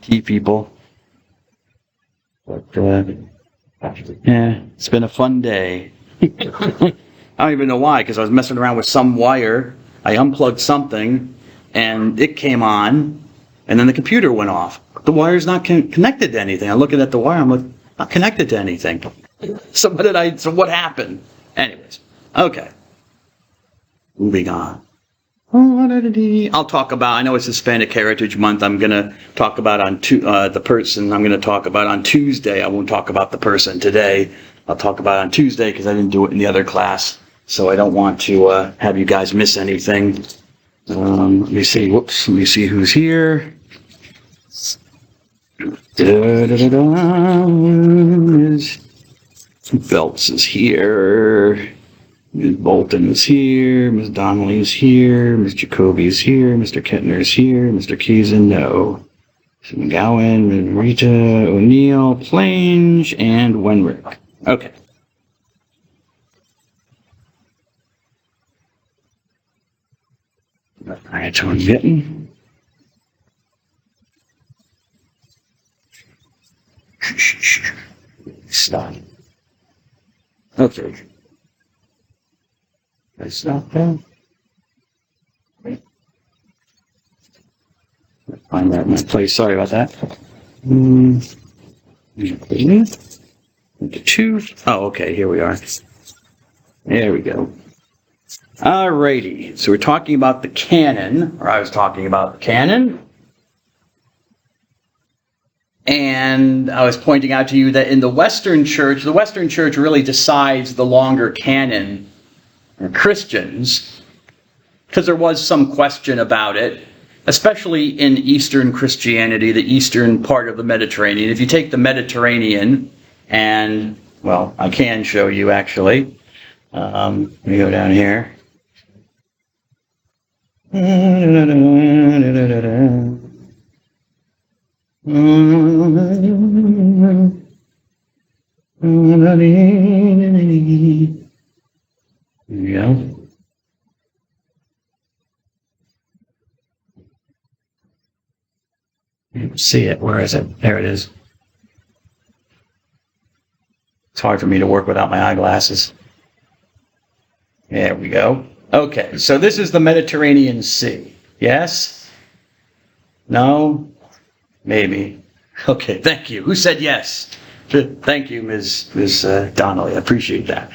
people. But, yeah, it's been a fun day. I don't even know why, because I was messing around with some wire. I unplugged something, and it came on, and then the computer went off. The wire's not connected to anything. I'm looking at the wire, I'm like, not connected to anything. So what happened? Anyways, okay. Moving on. I'll talk about, I know it's Hispanic Heritage Month, I'm going to talk about the person I'm going to talk about on Tuesday. I won't talk about the person today. I'll talk about it on Tuesday because I didn't do it in the other class. So I don't want to have you guys miss anything. Let me see. Whoops. Let me see who's here. Ms. Phelps is here. Ms. Bolton is here. Ms. Donnelly is here. Ms. Jacoby is here. Mr. Kettner is here. Mr. Kazin, no. Ms. McGowan, Ms. Rita O'Neill, Plange, and Wenrick. Okay. All right, so I'm getting. Stop. Okay. I stop there. Find that in my place. Sorry about that. 2. Oh, okay. Here we are. There we go. Alrighty. So we're talking about the canon, or I was talking about the canon. And I was pointing out to you that in the Western Church really decides the longer canon for Christians, because there was some question about it, especially in Eastern Christianity, the eastern part of the Mediterranean. If you take the Mediterranean, and, well, I can show you actually. Let me go down here. There we go. See it. Where is it? There it is. It's hard for me to work without my eyeglasses. There we go. Okay, so this is the Mediterranean Sea. Yes? No? Maybe. Okay, thank you. Who said yes? Thank you, Ms. Donnelly. I appreciate that.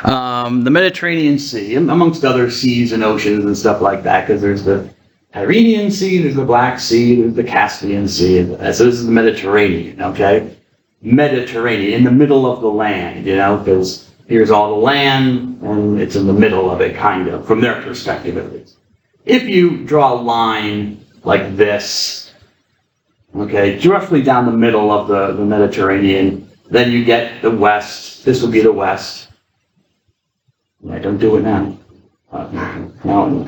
The Mediterranean Sea, amongst other seas and oceans and stuff like that, because there's the Tyrrhenian Sea, there's the Black Sea, there's the Caspian Sea. So this is the Mediterranean, okay? Mediterranean, in the middle of the land, because here's all the land, and it's in the middle of it, kind of, from their perspective at least. If you draw a line like this, okay, roughly down the middle of the Mediterranean, then you get the west. This would be the west. Yeah, don't do it now. No.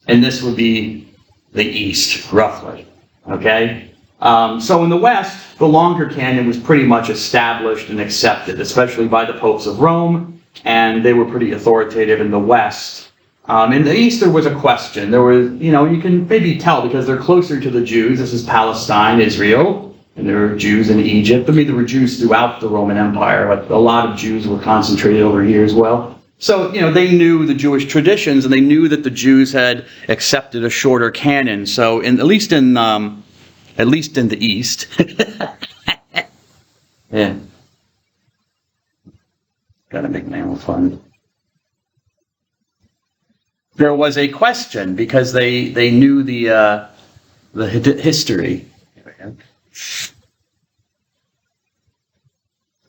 And this would be the east, roughly. Okay? So in the west, the longer canon was pretty much established and accepted, especially by the popes of Rome, and they were pretty authoritative in the west. In the east, there was a question. There was, you can maybe tell because they're closer to the Jews. This is Palestine, Israel, and there were Jews in Egypt. I mean, there were Jews throughout the Roman Empire, but a lot of Jews were concentrated over here as well. So, they knew the Jewish traditions, and they knew that the Jews had accepted a shorter canon. So, at least in the east, yeah, gotta make my own fun. There was a question because they knew the history.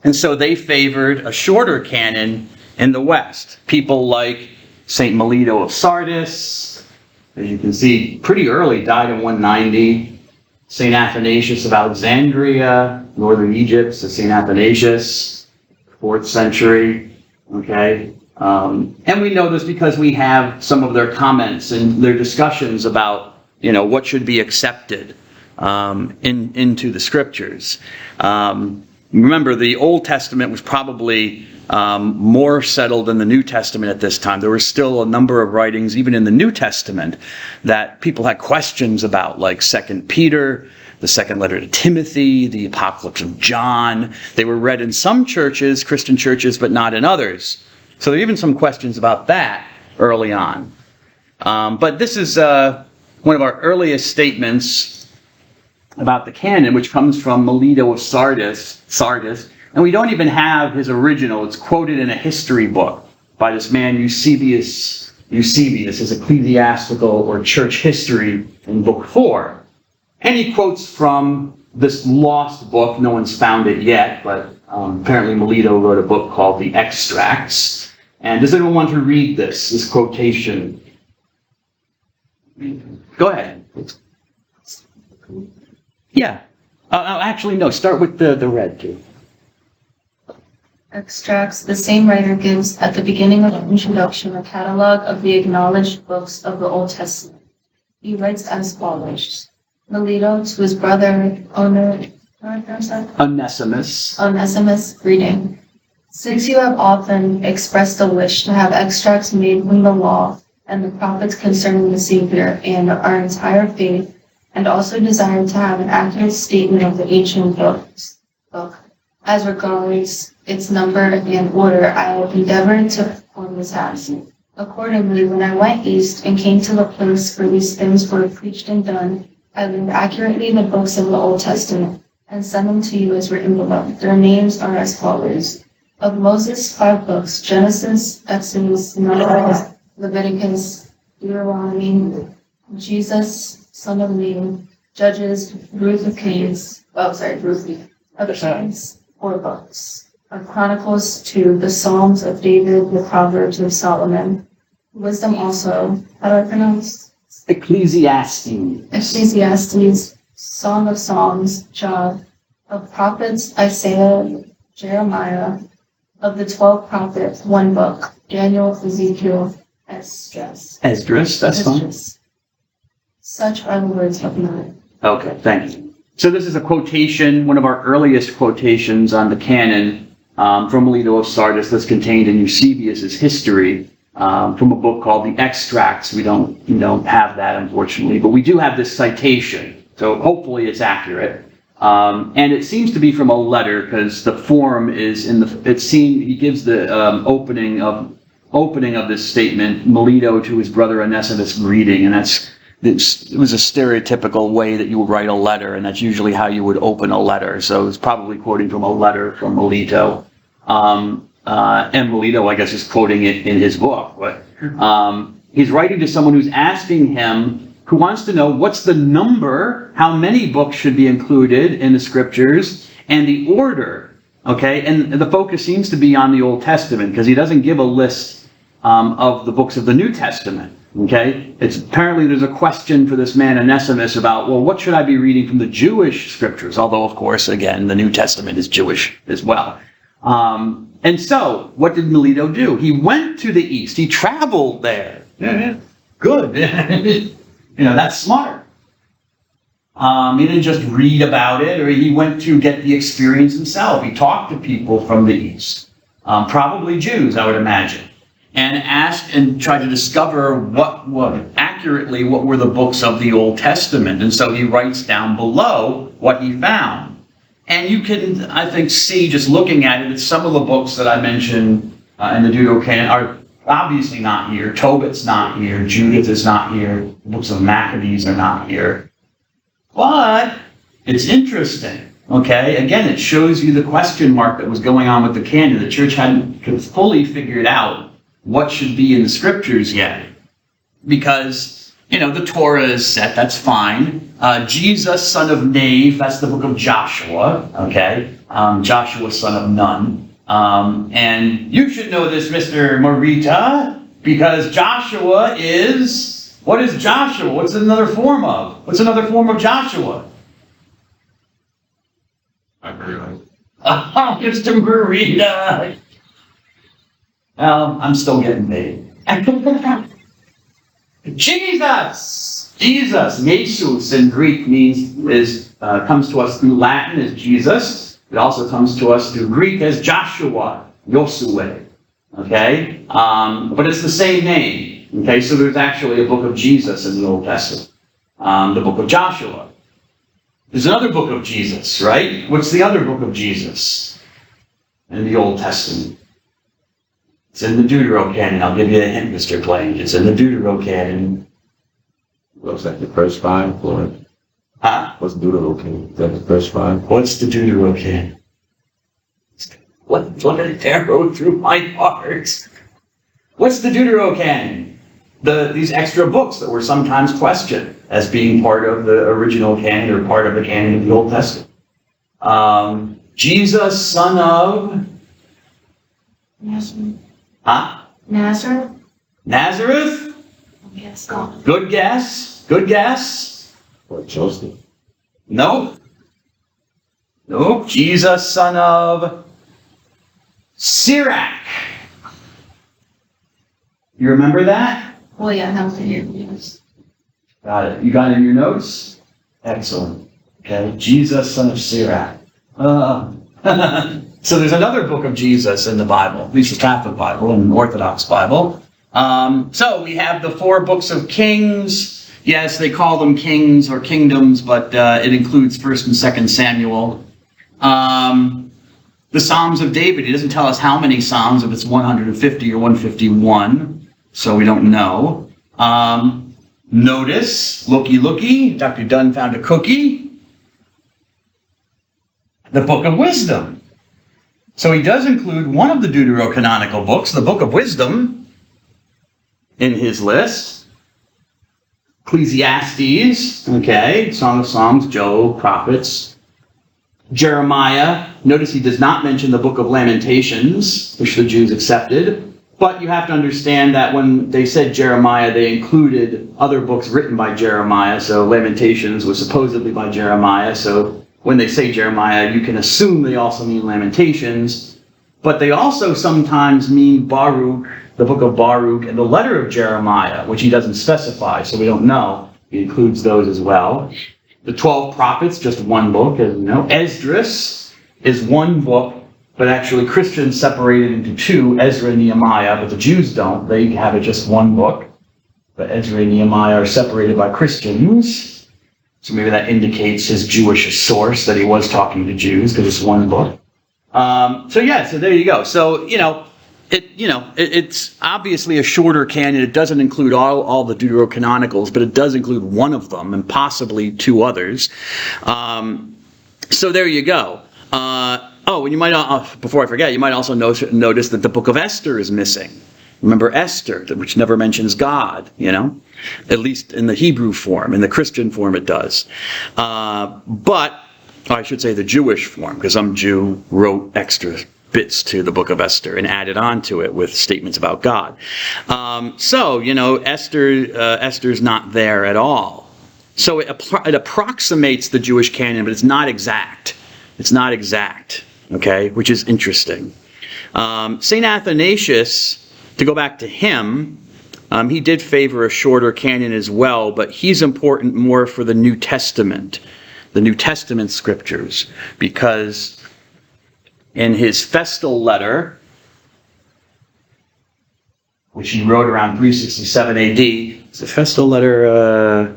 And so they favored a shorter canon in the West. People like St. Melito of Sardis, as you can see, pretty early, died in 190. St. Athanasius of Alexandria, northern Egypt, so St. Athanasius, 4th century, okay? And we know this because we have some of their comments and their discussions about, what should be accepted into the scriptures. Remember, the Old Testament was probably more settled than the New Testament at this time. There were still a number of writings, even in the New Testament, that people had questions about, like 2 Peter, the second letter to Timothy, the Apocalypse of John. They were read in some churches, Christian churches, but not in others. So there are even some questions about that early on. But this is one of our earliest statements about the canon, which comes from Melito of Sardis. And we don't even have his original. It's quoted in a history book by this man Eusebius, his ecclesiastical or church history in book 4. And he quotes from this lost book. No one's found it yet, but apparently Melito wrote a book called The Extracts. And does anyone want to read this quotation? Go ahead. Yeah. Actually, no. Start with the red, too. Extracts. The same writer gives, at the beginning of the introduction, a catalog of the acknowledged books of the Old Testament. He writes as follows. Melito to his brother Onesimus, greeting. Since you have often expressed a wish to have extracts made from the law and the prophets concerning the Savior and our entire faith, and also desire to have an accurate statement of the ancient book, as regards its number and order, I have endeavored to perform this task. Accordingly, when I went east and came to the place where these things were preached and done, I learned accurately the books of the Old Testament, and sent them to you as written below. Their names are as follows. Of Moses, 5 books, Genesis, Exodus, Numbers, Leviticus, Deuteronomy, Jesus, son of Levi, Judges, Ruth of Kings, of Kings, 4 books. Of Chronicles 2, the Psalms of David, the Proverbs of Solomon, Wisdom also, how do I pronounce? Ecclesiastes, Song of Songs, Job, of Prophets, Isaiah, Jeremiah, of the 12 prophets, 1 book, Daniel, Ezekiel, Esdras, that's fine. Such are the words of mine. Okay, thank you. So this is a quotation, one of our earliest quotations on the canon from Melito of Sardis that's contained in Eusebius's history from a book called The Extracts. We don't have that, unfortunately, but we do have this citation, so hopefully it's accurate. And it seems to be from a letter because the form is in the. He gives the opening of this statement, Melito to his brother Onesimus greeting, and it was a stereotypical way that you would write a letter, and that's usually how you would open a letter. So it's probably quoting from a letter from Melito. And Melito, I guess, is quoting it in his book. But he's writing to someone who's asking him, who wants to know what's the number, how many books should be included in the scriptures, and the order. Okay, and the focus seems to be on the Old Testament because he doesn't give a list of the books of the New Testament. Okay, apparently there's a question for this man Onesimus about, well, what should I be reading from the Jewish scriptures? Although, of course, again, the New Testament is Jewish as well. And so, what did Melito do? He went to the east. He traveled there. Yeah. Good. That's smart. He didn't just read about it, or he went to get the experience himself. He talked to people from the east, probably Jews, I would imagine, and asked and tried to discover what were the books of the Old Testament. And so he writes down below what he found. And you can, I think, see, just looking at it, that some of the books that I mentioned in the Deuterocanon are obviously not here. Tobit's not here. Judith is not here. The books of Maccabees are not here. But it's interesting, okay? Again, it shows you the question mark that was going on with the canon. The church hadn't fully figured out what should be in the scriptures yet. Because, the Torah is set, that's fine. Jesus, son of Nave, that's the book of Joshua, okay? Joshua, son of Nun. And you should know this, Mr. Morita, because Joshua is... What is Joshua? What's another form of? What's another form of Joshua? I realize. Oh, Mr. Morita! Well, I'm still getting paid. Jesus! Jesus in Greek comes to us through Latin as Jesus. It also comes to us through Greek as Joshua. Yosue. Okay? But it's the same name. Okay, so there's actually a book of Jesus in the Old Testament. The book of Joshua. There's another book of Jesus, right? What's the other book of Jesus in the Old Testament? It's in the Deuterocanon. I'll give you a hint, Mr. Blaine. It's in the Deuterocanon. Looks like the first five, Lord. Huh? What's Deuterocanon? Is that the first five? What's the Deuterocanon? What did arrow through my heart? What's the Deuterocanon? These extra books that were sometimes questioned as being part of the original canon or part of the canon of the Old Testament. Jesus, son of... Nazareth. Huh? Nazareth? Nazareth? Yes, God. Good guess. Good guess. Or Joseph? Nope. Nope. Jesus, son of Sirach. You remember that? Well, yeah, that was the year. Yes. Got it. You got it in your notes? Excellent. Okay. Jesus, son of Sirach. So there's another book of Jesus in the Bible, at least the Catholic Bible and the Orthodox Bible. So we have the 4 books of Kings. Yes, they call them kings or kingdoms, but it includes 1st and 2nd Samuel. The Psalms of David, he doesn't tell us how many Psalms, if it's 150 or 151, so we don't know. Notice, looky, Dr. Dunn found a cookie. The Book of Wisdom. So he does include one of the deuterocanonical books, the Book of Wisdom, in his list. Ecclesiastes, okay, Song of Songs, Job, Prophets. Jeremiah, notice he does not mention the Book of Lamentations, which the Jews accepted. But you have to understand that when they said Jeremiah, they included other books written by Jeremiah. So Lamentations was supposedly by Jeremiah. So when they say Jeremiah, you can assume they also mean Lamentations. But they also sometimes mean Baruch, the book of Baruch, and the letter of Jeremiah, which he doesn't specify, so we don't know. He includes those as well. The 12 prophets, just one book, as you know. Esdras is one book, but actually Christians separate it into 2, Ezra and Nehemiah, but the Jews don't. They have it just one book. But Ezra and Nehemiah are separated by Christians. So maybe that indicates his Jewish source, that he was talking to Jews, because it's one book. So there you go. So, it's obviously a shorter canon. It doesn't include all the Deuterocanonicals, but it does include one of them, and possibly 2 others. So there you go. And you might, before I forget, you might also notice that the book of Esther is missing. Remember Esther, which never mentions God, at least in the Hebrew form. In the Christian form it does. But I should say the Jewish form, because some Jew wrote extra bits to the book of Esther and added on to it with statements about God. Esther's not there at all. So it approximates the Jewish canon, but it's not exact. It's not exact, okay, which is interesting. St. Athanasius, to go back to him, he did favor a shorter canon as well, but he's important more for the New Testament scriptures, because in his Festal letter, which he wrote around 367 AD, it's a Festal letter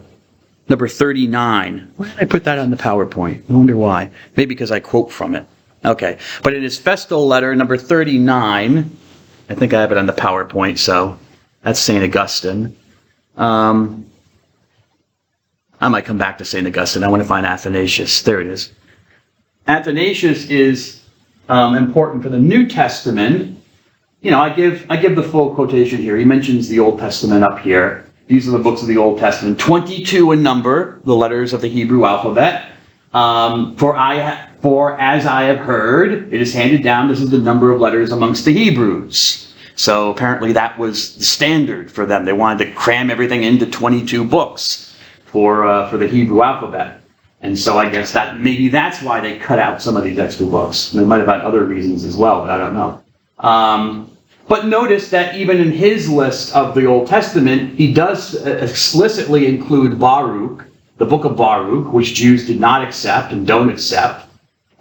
number 39. Why did I put that on the PowerPoint? I wonder why. Maybe because I quote from it. Okay. But in his Festal letter number 39, I think I have it on the PowerPoint, so that's St. Augustine. I might come back to St. Augustine. I want to find Athanasius. There it is. Athanasius is important for the New Testament. I give the full quotation here. He mentions the Old Testament up here. These are the books of the Old Testament, 22 in number, the letters of the Hebrew alphabet. For as I have heard, it is handed down, this is the number of letters amongst the Hebrews. So apparently that was the standard for them. They wanted to cram everything into 22 books for the Hebrew alphabet. And so I guess maybe that's why they cut out some of these extra books. They might have had other reasons as well, but I don't know. But notice that even in his list of the Old Testament, he does explicitly include Baruch, the book of Baruch, which Jews did not accept and don't accept.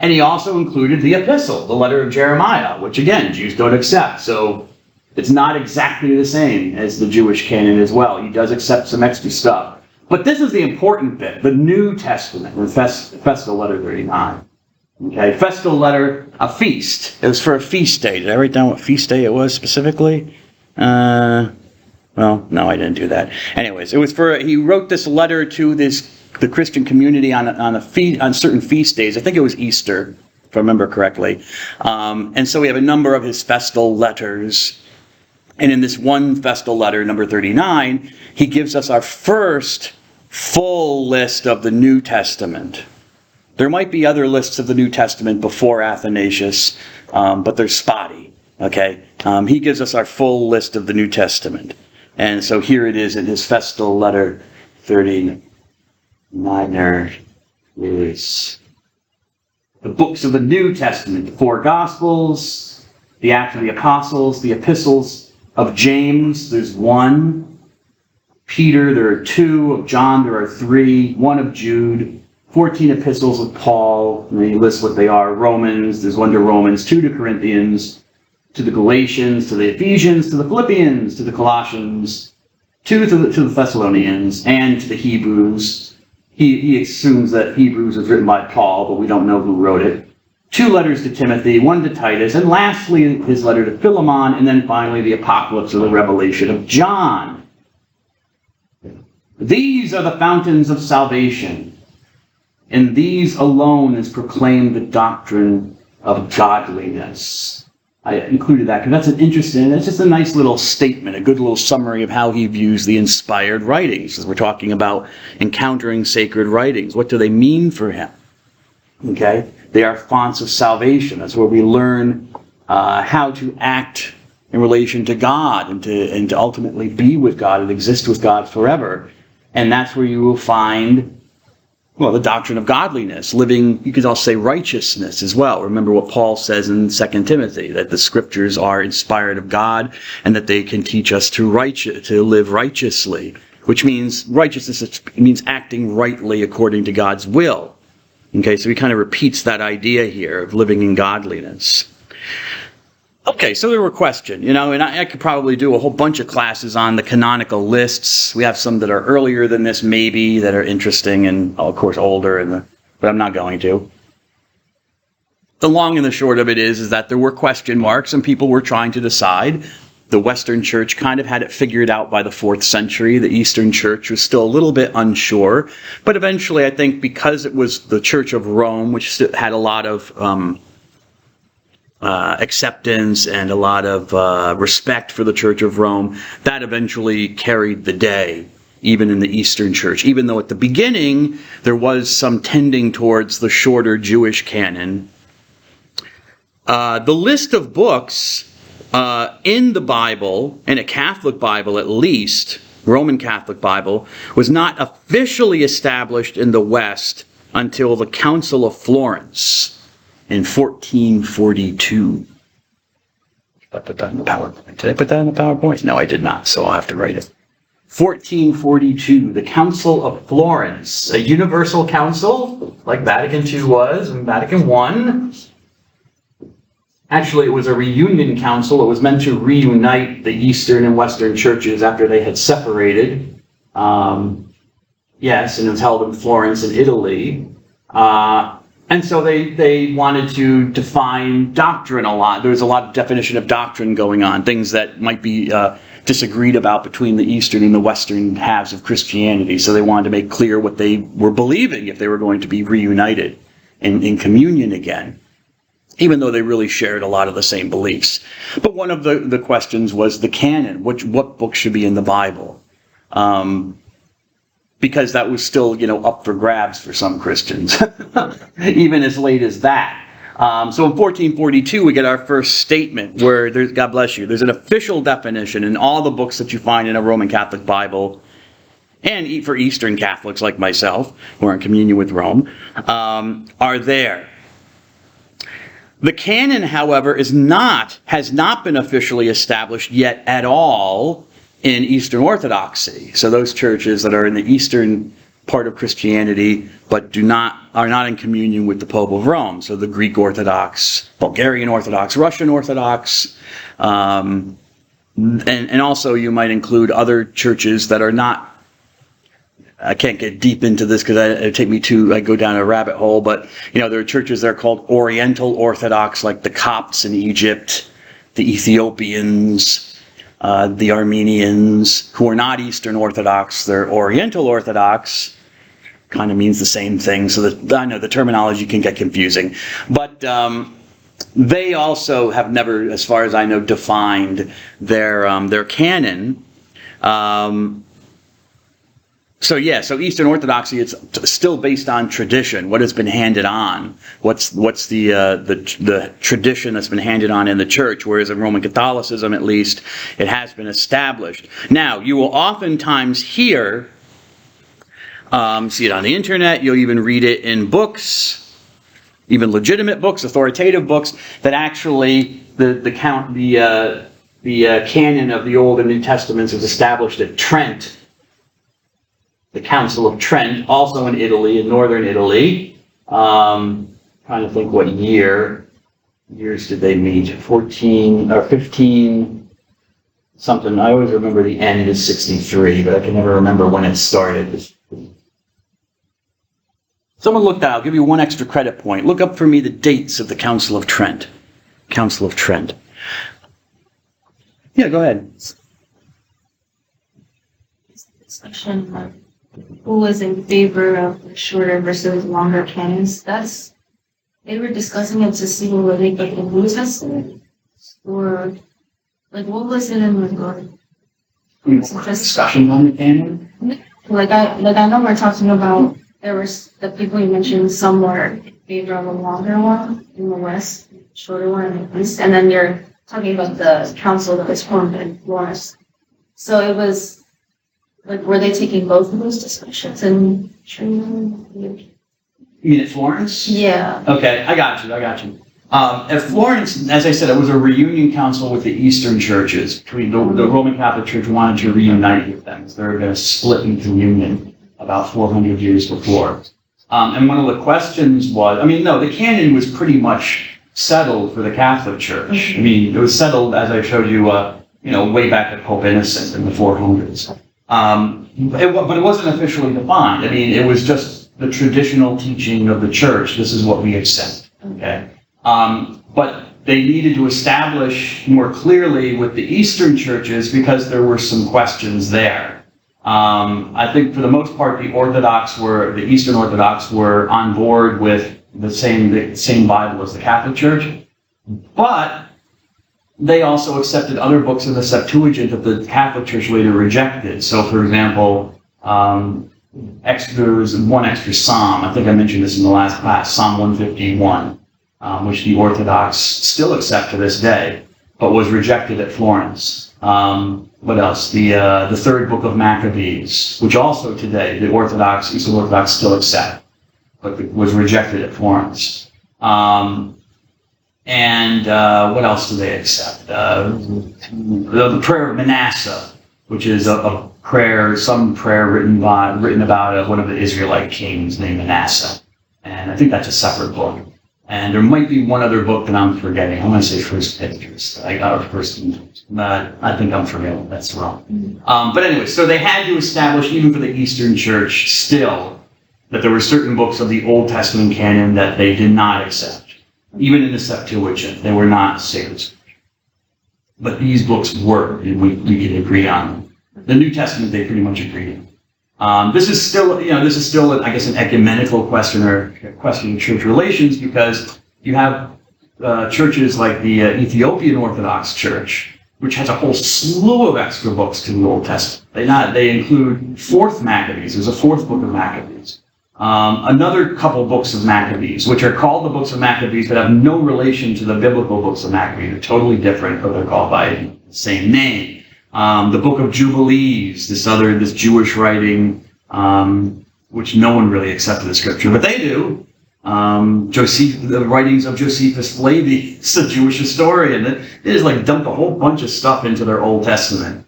And he also included the epistle, the letter of Jeremiah, which again, Jews don't accept. So it's not exactly the same as the Jewish canon as well. He does accept some extra stuff. But this is the important bit, the New Testament, in Festal Letter 39. Okay, Festal Letter, a feast. It was for a feast day. Did I write down what feast day it was specifically? Well, no, I didn't do that. Anyways, it was he wrote this letter to the Christian community on certain feast days. I think it was Easter, if I remember correctly. And so we have a number of his festal letters. And in this one festal letter, number 39, he gives us our first full list of the New Testament. There might be other lists of the New Testament before Athanasius, but they're spotty. Okay, he gives us our full list of the New Testament. And so here it is in his festal letter 39. There is the books of the New Testament, the four Gospels, the Acts of the Apostles, the epistles of James, there's one. Peter, there are two. Of John, there are three. One of Jude. 14 epistles of Paul, and he lists what they are. Romans, there's one to Romans, 2 to Corinthians, to the Galatians, to the Ephesians, to the Philippians, to the Colossians, 2 to the Thessalonians, and to the Hebrews. He assumes that Hebrews was written by Paul, but we don't know who wrote it. 2 letters to Timothy, 1 to Titus, and lastly his letter to Philemon, and then finally the Apocalypse or the Revelation of John. These are the fountains of salvation. In these alone is proclaimed the doctrine of godliness. I included that because that's that's just a nice little statement, a good little summary of how he views the inspired writings. As we're talking about encountering sacred writings, what do they mean for him? Okay, they are fonts of salvation. That's where we learn how to act in relation to God and to ultimately be with God and exist with God forever. And that's where you will find, well, the doctrine of godliness, living, you could also say righteousness as well. Remember what Paul says in 2 Timothy, that the scriptures are inspired of God and that they can teach us to live righteously, which means righteousness means acting rightly according to God's will. Okay, so he kind of repeats that idea here of living in godliness. Okay, so there were questions, and I could probably do a whole bunch of classes on the canonical lists. We have some that are earlier than this, maybe, that are interesting, and of course older, but I'm not going to. The long and the short of it is that there were question marks, and people were trying to decide. The Western Church kind of had it figured out by the 4th century. The Eastern Church was still a little bit unsure, but eventually I think because it was the Church of Rome, which had a lot of acceptance and a lot of respect for the Church of Rome, that eventually carried the day, even in the Eastern Church. Even though at the beginning there was some tending towards the shorter Jewish canon. The list of books in the Bible, in a Catholic Bible at least, Roman Catholic Bible, was not officially established in the West until the Council of Florence in 1442. I put that in the PowerPoint. Did I put that in the PowerPoint? No, I did not, so I'll have to write it. 1442, the Council of Florence, a universal council, like Vatican II was, and Vatican I. Actually, it was a reunion council. It was meant to reunite the Eastern and Western churches after they had separated. Yes, and it was held in Florence in Italy. And so they wanted to define doctrine a lot. There was a lot of definition of doctrine going on, things that might be disagreed about between the Eastern and the Western halves of Christianity. So they wanted to make clear what they were believing if they were going to be reunited in communion again, even though they really shared a lot of the same beliefs. But one of the questions was the canon. What books should be in the Bible? Because that was still, up for grabs for some Christians, even as late as that. So in 1442, we get our first statement where, God bless you, there's an official definition in all the books that you find in a Roman Catholic Bible, and for Eastern Catholics like myself, who are in communion with Rome, are there. The canon, however, has not been officially established yet at all in Eastern Orthodoxy. So those churches that are in the Eastern part of Christianity, but are not in communion with the Pope of Rome. So the Greek Orthodox, Bulgarian Orthodox, Russian Orthodox, and also you might include other churches that are not. I can't get deep into this because I go down a rabbit hole. But there are churches that are called Oriental Orthodox, like the Copts in Egypt, the Ethiopians, the Armenians, who are not Eastern Orthodox. They're Oriental Orthodox. Kind of means the same thing. So I know the terminology can get confusing, but they also have never, as far as I know, defined their canon. So Eastern Orthodoxy, it's still based on tradition, what has been handed on, what's the tradition that's been handed on in the church, whereas in Roman Catholicism, at least, it has been established. Now, you will oftentimes hear, see it on the internet, you'll even read it in books, even legitimate books, authoritative books, that actually the canon of the Old and New Testaments was established at Trent, the Council of Trent, also in Italy, in northern Italy. Trying to think what years did they meet? 14 or 15 something. I always remember the end is 63, but I can never remember when it started. Someone looked that. I'll give you one extra credit point. Look up for me the dates of the Council of Trent. Council of Trent. Yeah, go ahead. Discussion of who was in favor of the shorter versus longer canons. They were discussing it to see whether they get the New Testament or what was it in regard? Discussion on the canon? I know we're talking about there was the people you mentioned, some were in favor of a longer one in the West, shorter one in the East, and then you're talking about the council that was formed in Florence. So it was were they taking both of those discussions and You mean at Florence? Yeah. Okay, I got you. At Florence, as I said, it was a reunion council with the Eastern churches. Between the Roman Catholic Church wanted to reunite with them. They were going to split into union about 400 years before. And one of the questions was, the canon was pretty much settled for the Catholic Church. It was settled, as I showed you, way back at Pope Innocent in the 400s. But it wasn't officially defined. It was just the traditional teaching of the church. This is what we accept. Okay. But they needed to establish more clearly with the Eastern churches because there were some questions there. I think for the most part, the Eastern Orthodox were on board with the same Bible as the Catholic Church, but they also accepted other books in the Septuagint that the Catholic Church later rejected. So, for example, there was one extra psalm. I think I mentioned this in the last class, Psalm 151, which the Orthodox still accept to this day, but was rejected at Florence. What else? The third book of Maccabees, which also today the Eastern Orthodox still accept, but was rejected at Florence. And what else do they accept? The prayer of Manasseh, which is a prayer, some prayer written about one of the Israelite kings named Manasseh. And I think that's a separate book. And there might be one other book that I'm forgetting. I'm going to say First Pictures. I got First, but I think I'm forgetting. That's wrong. But anyway, so they had to establish, even for the Eastern Church, still, that there were certain books of the Old Testament canon that they did not accept. Even in the Septuagint, they were not sacred. But these books were, and we can agree on them. The New Testament, they pretty much agreed on. This is still, I guess, an ecumenical question or a question of church relations, because you have churches like the Ethiopian Orthodox Church, which has a whole slew of extra books to the Old Testament. They include Fourth Maccabees. There's a fourth book of Maccabees. Another couple books of Maccabees, which are called the books of Maccabees, but have no relation to the biblical books of Maccabees. They're totally different, but they're called by the same name. The Book of Jubilees, this Jewish writing, which no one really accepted as scripture, but they do. The writings of Josephus Flavius, a Jewish historian, they just dumped a whole bunch of stuff into their Old Testament.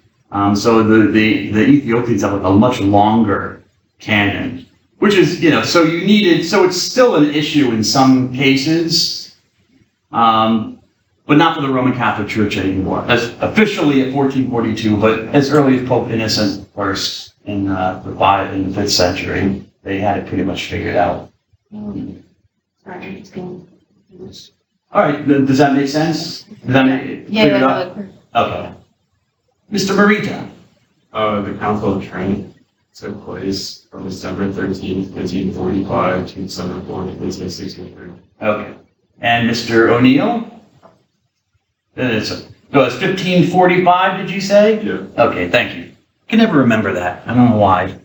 So the Ethiopians have a much longer canon, which is, so it's still an issue in some cases, but not for the Roman Catholic Church anymore. As officially at 1442, but as early as Pope Innocent I in the 5th century, they had it pretty much figured out. Sorry, it's going. All right, does that make sense? Does that make clear it up? Okay. Mr. Marita. The Council of Trent took place from December 13th, 1545 to December 4th, 1563. Okay. And Mr. O'Neill? It's 1545, did you say? Yeah. Okay, thank you. I can never remember that. I don't know why.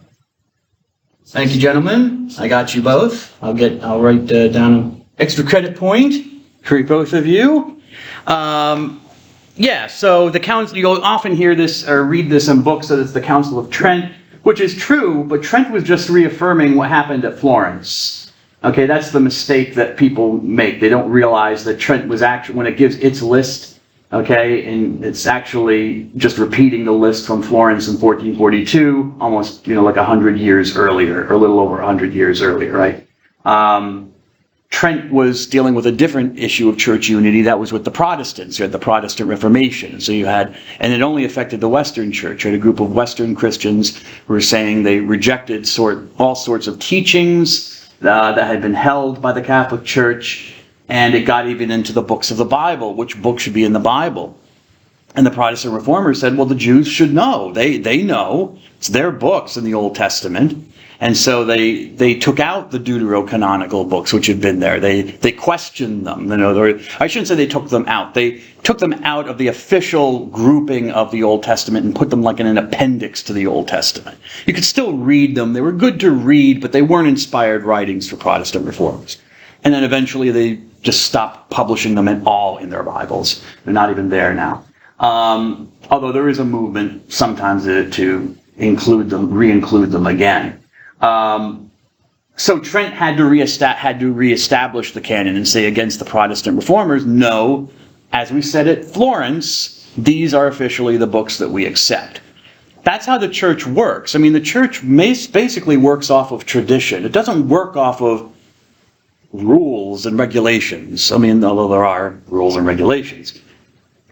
Thank you, gentlemen. I got you both. I'll write down an extra credit point for both of you. So the council, you'll often hear this or read this in books that it's the Council of Trent, which is true, but Trent was just reaffirming what happened at Florence. Okay, that's the mistake that people make. They don't realize that Trent was actually, when it gives its list, okay, and it's actually just repeating the list from Florence in 1442, almost, like 100 years earlier, or a little over 100 years earlier, right? Trent was dealing with a different issue of church unity. That was with the Protestants. You had the Protestant Reformation. So and it only affected the Western church. You had a group of Western Christians who were saying they rejected all sorts of teachings that had been held by the Catholic Church. And it got even into the books of the Bible, which book should be in the Bible. And the Protestant Reformers said, well, the Jews should know. They know. It's their books in the Old Testament. And so they took out the deuterocanonical books, which had been there. They questioned them. I shouldn't say they took them out. They took them out of the official grouping of the Old Testament and put them like in an appendix to the Old Testament. You could still read them. They were good to read, but they weren't inspired writings for Protestant reformers. And then eventually they just stopped publishing them at all in their Bibles. They're not even there now. Although there is a movement sometimes to re-include them again. So Trent had to reestablish the canon and say against the Protestant reformers, no, as we said at Florence, these are officially the books that we accept. That's how the church works. I mean, the church basically works off of tradition. It doesn't work off of rules and regulations. I mean, although there are rules and regulations.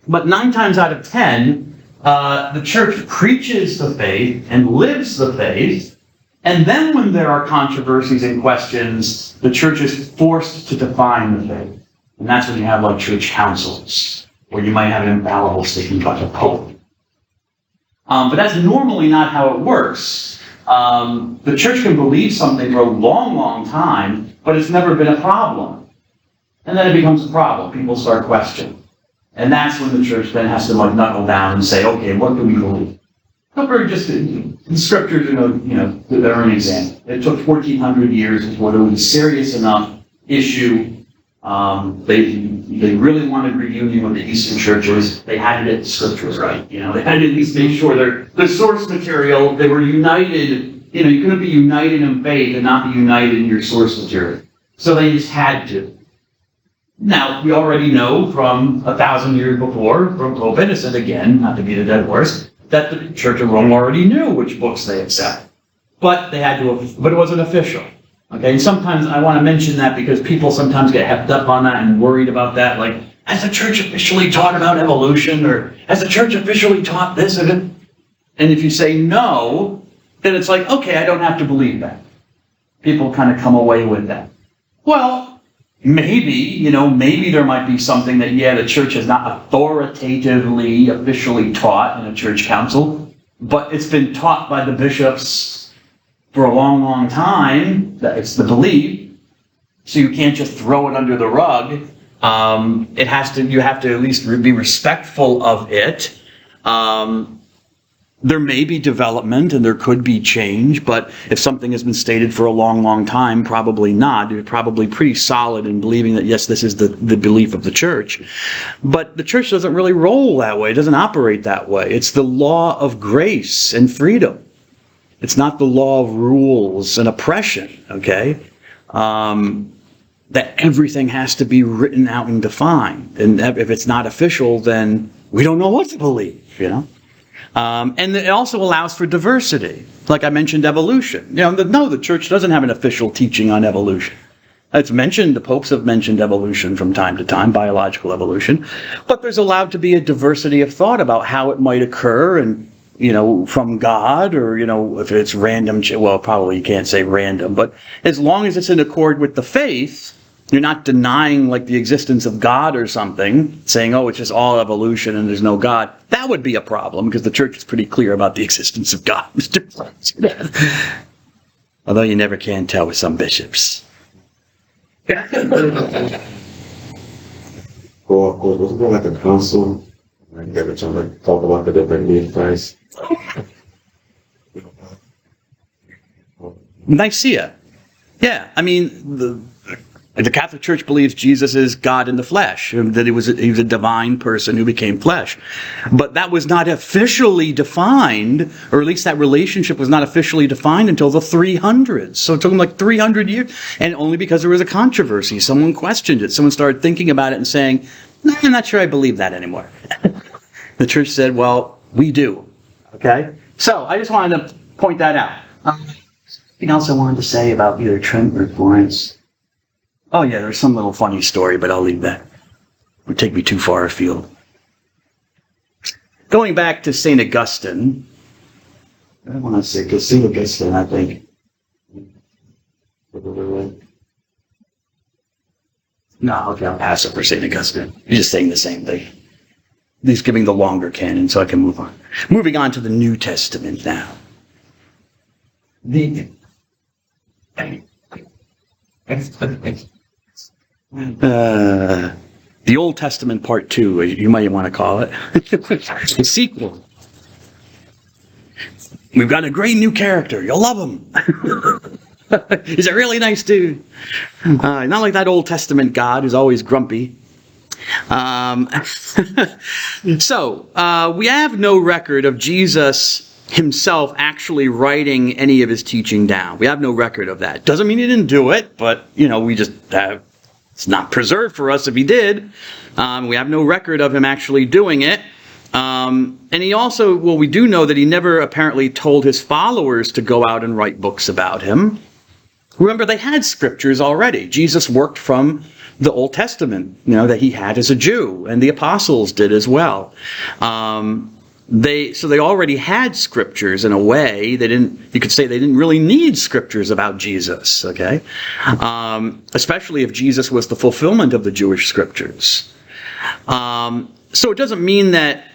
But 9 times out of 10, the church preaches the faith and lives the faith. And then when there are controversies and questions, the church is forced to define the faith. And that's when you have like church councils, where you might have an infallible statement like a pope. But that's normally not how it works. The church can believe something for a long, long time, but it's never been a problem. And then it becomes a problem. People start questioning. And that's when the church then has to knuckle down and say, okay, what do we believe? Just in scriptures, that are an example. It took 1,400 years before there was a serious enough issue. They really wanted reunion with the Eastern churches. They had to get the scriptures right. They had to at least make sure their source material, they were united. You couldn't be united in faith and not be united in your source material. So they just had to. Now, we already know from 1,000 years before, from Pope Innocent, again, not to beat a dead horse, that the Church of Rome already knew which books they accept. But it wasn't official. Okay, and sometimes I want to mention that because people sometimes get hepped up on that and worried about that, like, has the church officially taught about evolution, or has the church officially taught this? And if you say no, then it's like, okay, I don't have to believe that. People kind of come away with that. Well, maybe there might be something that, the church has not authoritatively, officially taught in a church council, but it's been taught by the bishops for a long, long time, that it's the belief, so you can't just throw it under the rug. You have to at least be respectful of it. There may be development and there could be change, but if something has been stated for a long, long time, probably not. You're probably pretty solid in believing that, yes, this is the belief of the church. But the church doesn't really roll that way. It doesn't operate that way. It's the law of grace and freedom. It's not the law of rules and oppression, okay? That everything has to be written out and defined. And if it's not official, then we don't know what to believe, And it also allows for diversity. Like I mentioned, evolution. No, the church doesn't have an official teaching on evolution. It's mentioned, the popes have mentioned evolution from time to time, biological evolution, but there's allowed to be a diversity of thought about how it might occur and, from God or, if it's random, well, probably you can't say random, but as long as it's in accord with the faith, you're not denying like the existence of God or something, saying, oh, it's just all evolution and there's no God. That would be a problem because the church is pretty clear about the existence of God. Although you never can tell with some bishops. Wasn't there like a council? Like they were trying to talk about the divinity of Christ. Nicaea. Yeah, I mean, the Catholic Church believes Jesus is God in the flesh, and that he was a divine person who became flesh. But that was not officially defined, or at least that relationship was not officially defined until the 300s. So it took them like 300 years, and only because there was a controversy. Someone questioned it. Someone started thinking about it and saying, no, I'm not sure I believe that anymore. The church said, well, we do. Okay? So I just wanted to point that out. Something else I wanted to say about either Trent or Florence. Oh yeah, there's some little funny story, but I'll leave that. It would take me too far afield. Going back to St. Augustine, I want to say, because St. Augustine, I think. No, okay, I'll pass it for St. Augustine. You're just saying the same thing. He's giving the longer canon, so I can move on. Moving on to the New Testament now. The Old Testament Part 2, you might want to call it. The sequel. We've got a great new character. You'll love him. He's a really nice dude. Not like that Old Testament God who's always grumpy. So, we have no record of Jesus himself actually writing any of his teaching down. We have no record of that. Doesn't mean he didn't do it, but, we just have, it's not preserved for us if he did. We have no record of him actually doing it. And he also, we do know that he never apparently told his followers to go out and write books about him. Remember, they had scriptures already. Jesus worked from the Old Testament, that he had as a Jew, and the apostles did as well. They already had scriptures in a way. You could say they didn't really need scriptures about Jesus, okay? Especially if Jesus was the fulfillment of the Jewish scriptures. So it doesn't mean that,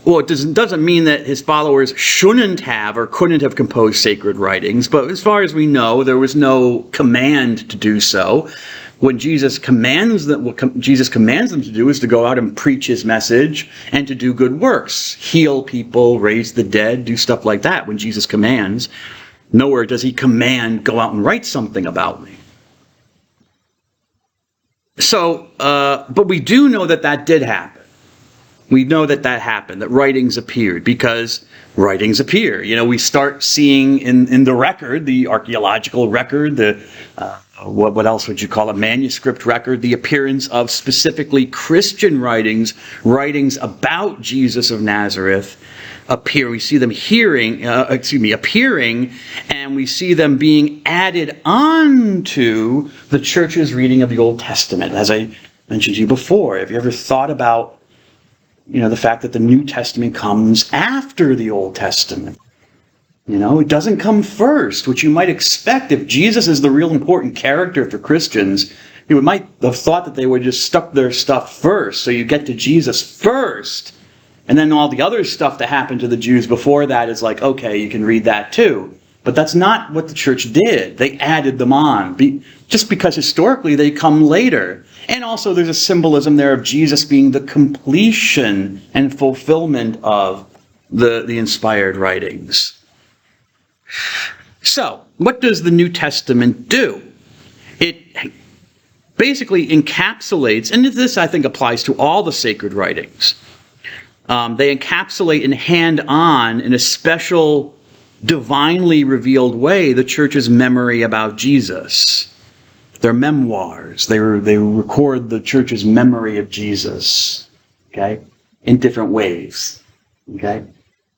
it doesn't mean that his followers shouldn't have or couldn't have composed sacred writings, but as far as we know, there was no command to do so. When Jesus commands them, what Jesus commands them to do is to go out and preach his message and to do good works, heal people, raise the dead, do stuff like that. When Jesus commands, nowhere does he command, go out and write something about me. So, but we do know that did happen. We know that happened, that writings appeared, because writings appear. We start seeing in the record, the archaeological record, what else would you call it, manuscript record, the appearance of specifically Christian writings about Jesus of Nazareth appear. We see them appearing, and we see them being added onto the church's reading of the Old Testament. As I mentioned to you before, have you ever thought about the fact that the New Testament comes after the Old Testament? It doesn't come first, which you might expect. If Jesus is the real important character for Christians, you might have thought that they would just stuck their stuff first. So you get to Jesus first, and then all the other stuff that happened to the Jews before that is like, okay, you can read that too. But that's not what the church did. They added them on, just because historically they come later. And also there's a symbolism there of Jesus being the completion and fulfillment of the inspired writings. So, what does the New Testament do? It basically encapsulates, and this I think applies to all the sacred writings. They encapsulate and hand on in a special, divinely revealed way the church's memory about Jesus. They're memoirs. They record the church's memory of Jesus, okay, in different ways, okay?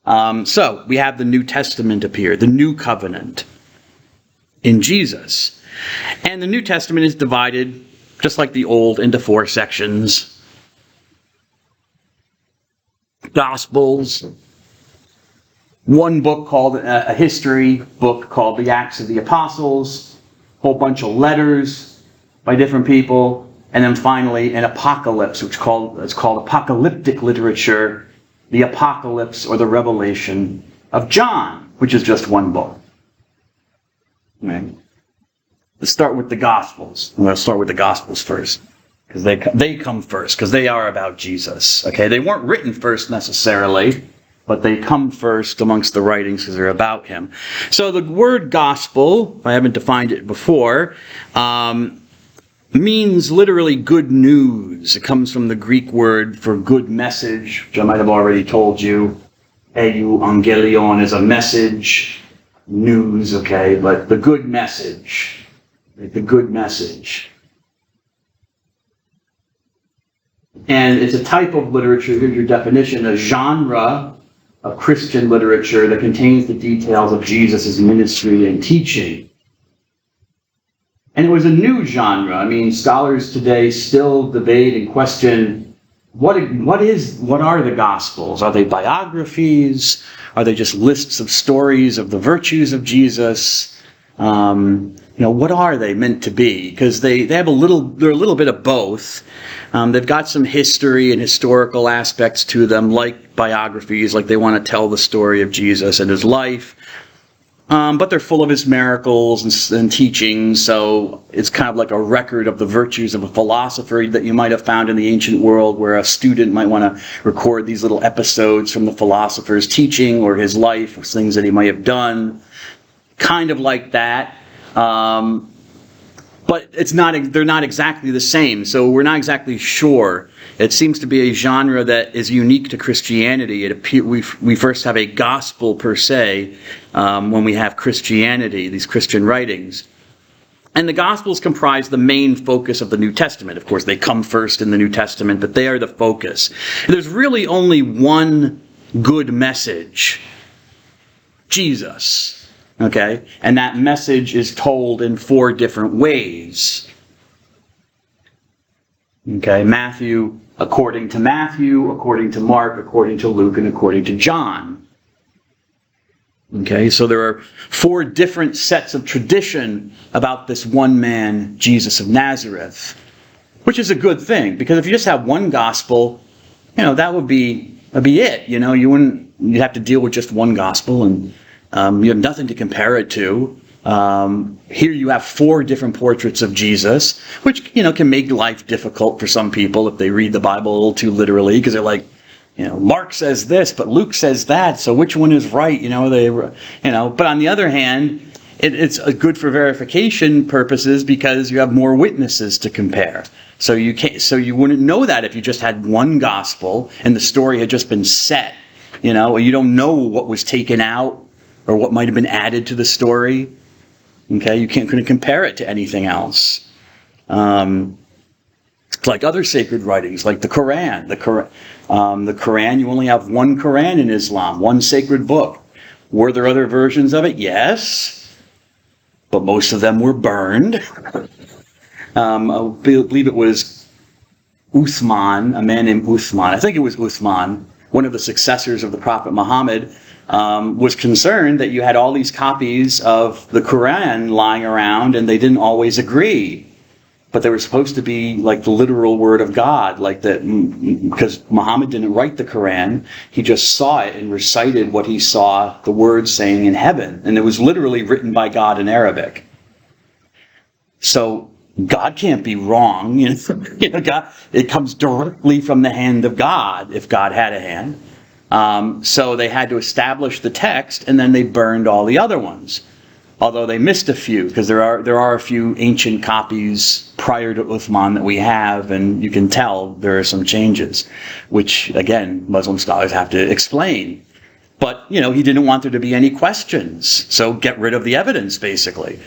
So we have the New Testament appear, the New Covenant in Jesus. And the New Testament is divided, just like the Old, into 4 sections. Gospels, one book called a history book called the Acts of the Apostles, a whole bunch of letters by different people, and then finally an apocalypse, which is called apocalyptic literature, the Apocalypse or the Revelation of John, which is just one book. Right. Let's start with the Gospels. I'm going to start with the Gospels first, because they come first, because they are about Jesus. Okay, they weren't written first necessarily, but they come first amongst the writings because they're about him. So the word gospel, if I haven't defined it before, means literally good news. It comes from the Greek word for good message, which I might have already told you. Euangelion is a message, news, okay, but the good message. The good message. And it's a type of literature, here's your definition, a genre of Christian literature that contains the details of Jesus' ministry and teaching. And it was a new genre. I mean, scholars today still debate and question what are the Gospels? Are they biographies? Are they just lists of stories of the virtues of Jesus? What are they meant to be? Because they're a little bit of both. They've got some history and historical aspects to them, like biographies, like they want to tell the story of Jesus and his life. But they're full of his miracles and teachings, so it's kind of like a record of the virtues of a philosopher that you might have found in the ancient world, where a student might want to record these little episodes from the philosopher's teaching or his life, or things that he might have done. Kind of like that. But they're not exactly the same, so we're not exactly sure. It seems to be a genre that is unique to Christianity. We first have a gospel per se when we have Christianity, these Christian writings. And the Gospels comprise the main focus of the New Testament. Of course, they come first in the New Testament, but they are the focus. And there's really only one good message: Jesus. Okay? And that message is told in 4 different ways. Okay? Matthew, according to Matthew, according to Mark, according to Luke, and according to John. Okay? So there are 4 different sets of tradition about this one man, Jesus of Nazareth. Which is a good thing, because if you just have one gospel, that would be it. You'd have to deal with just one gospel, and you have nothing to compare it to. Here you have 4 different portraits of Jesus, which, can make life difficult for some people if they read the Bible a little too literally, because they're like, Mark says this, but Luke says that, so which one is right? But on the other hand, it's good for verification purposes because you have more witnesses to compare. So you wouldn't know that if you just had one gospel and the story had just been set. You don't know what was taken out or what might have been added to the story. Okay, you couldn't compare it to anything else. Like other sacred writings, like the Quran. The Quran, you only have one Quran in Islam, one sacred book. Were there other versions of it? Yes, but most of them were burned. I believe it was Uthman, a man named Uthman. I think it was Uthman, one of the successors of the Prophet Muhammad, was concerned that you had all these copies of the Quran lying around and they didn't always agree. But they were supposed to be like the literal word of God, like that, because Muhammad didn't write the Quran. He just saw it and recited what he saw the words saying in heaven. And it was literally written by God in Arabic. So God can't be wrong. God, it comes directly from the hand of God, if God had a hand. So they had to establish the text, and then they burned all the other ones. Although they missed a few, because there are a few ancient copies prior to Uthman that we have, and you can tell there are some changes, which, again, Muslim scholars have to explain. But, he didn't want there to be any questions, so get rid of the evidence, basically.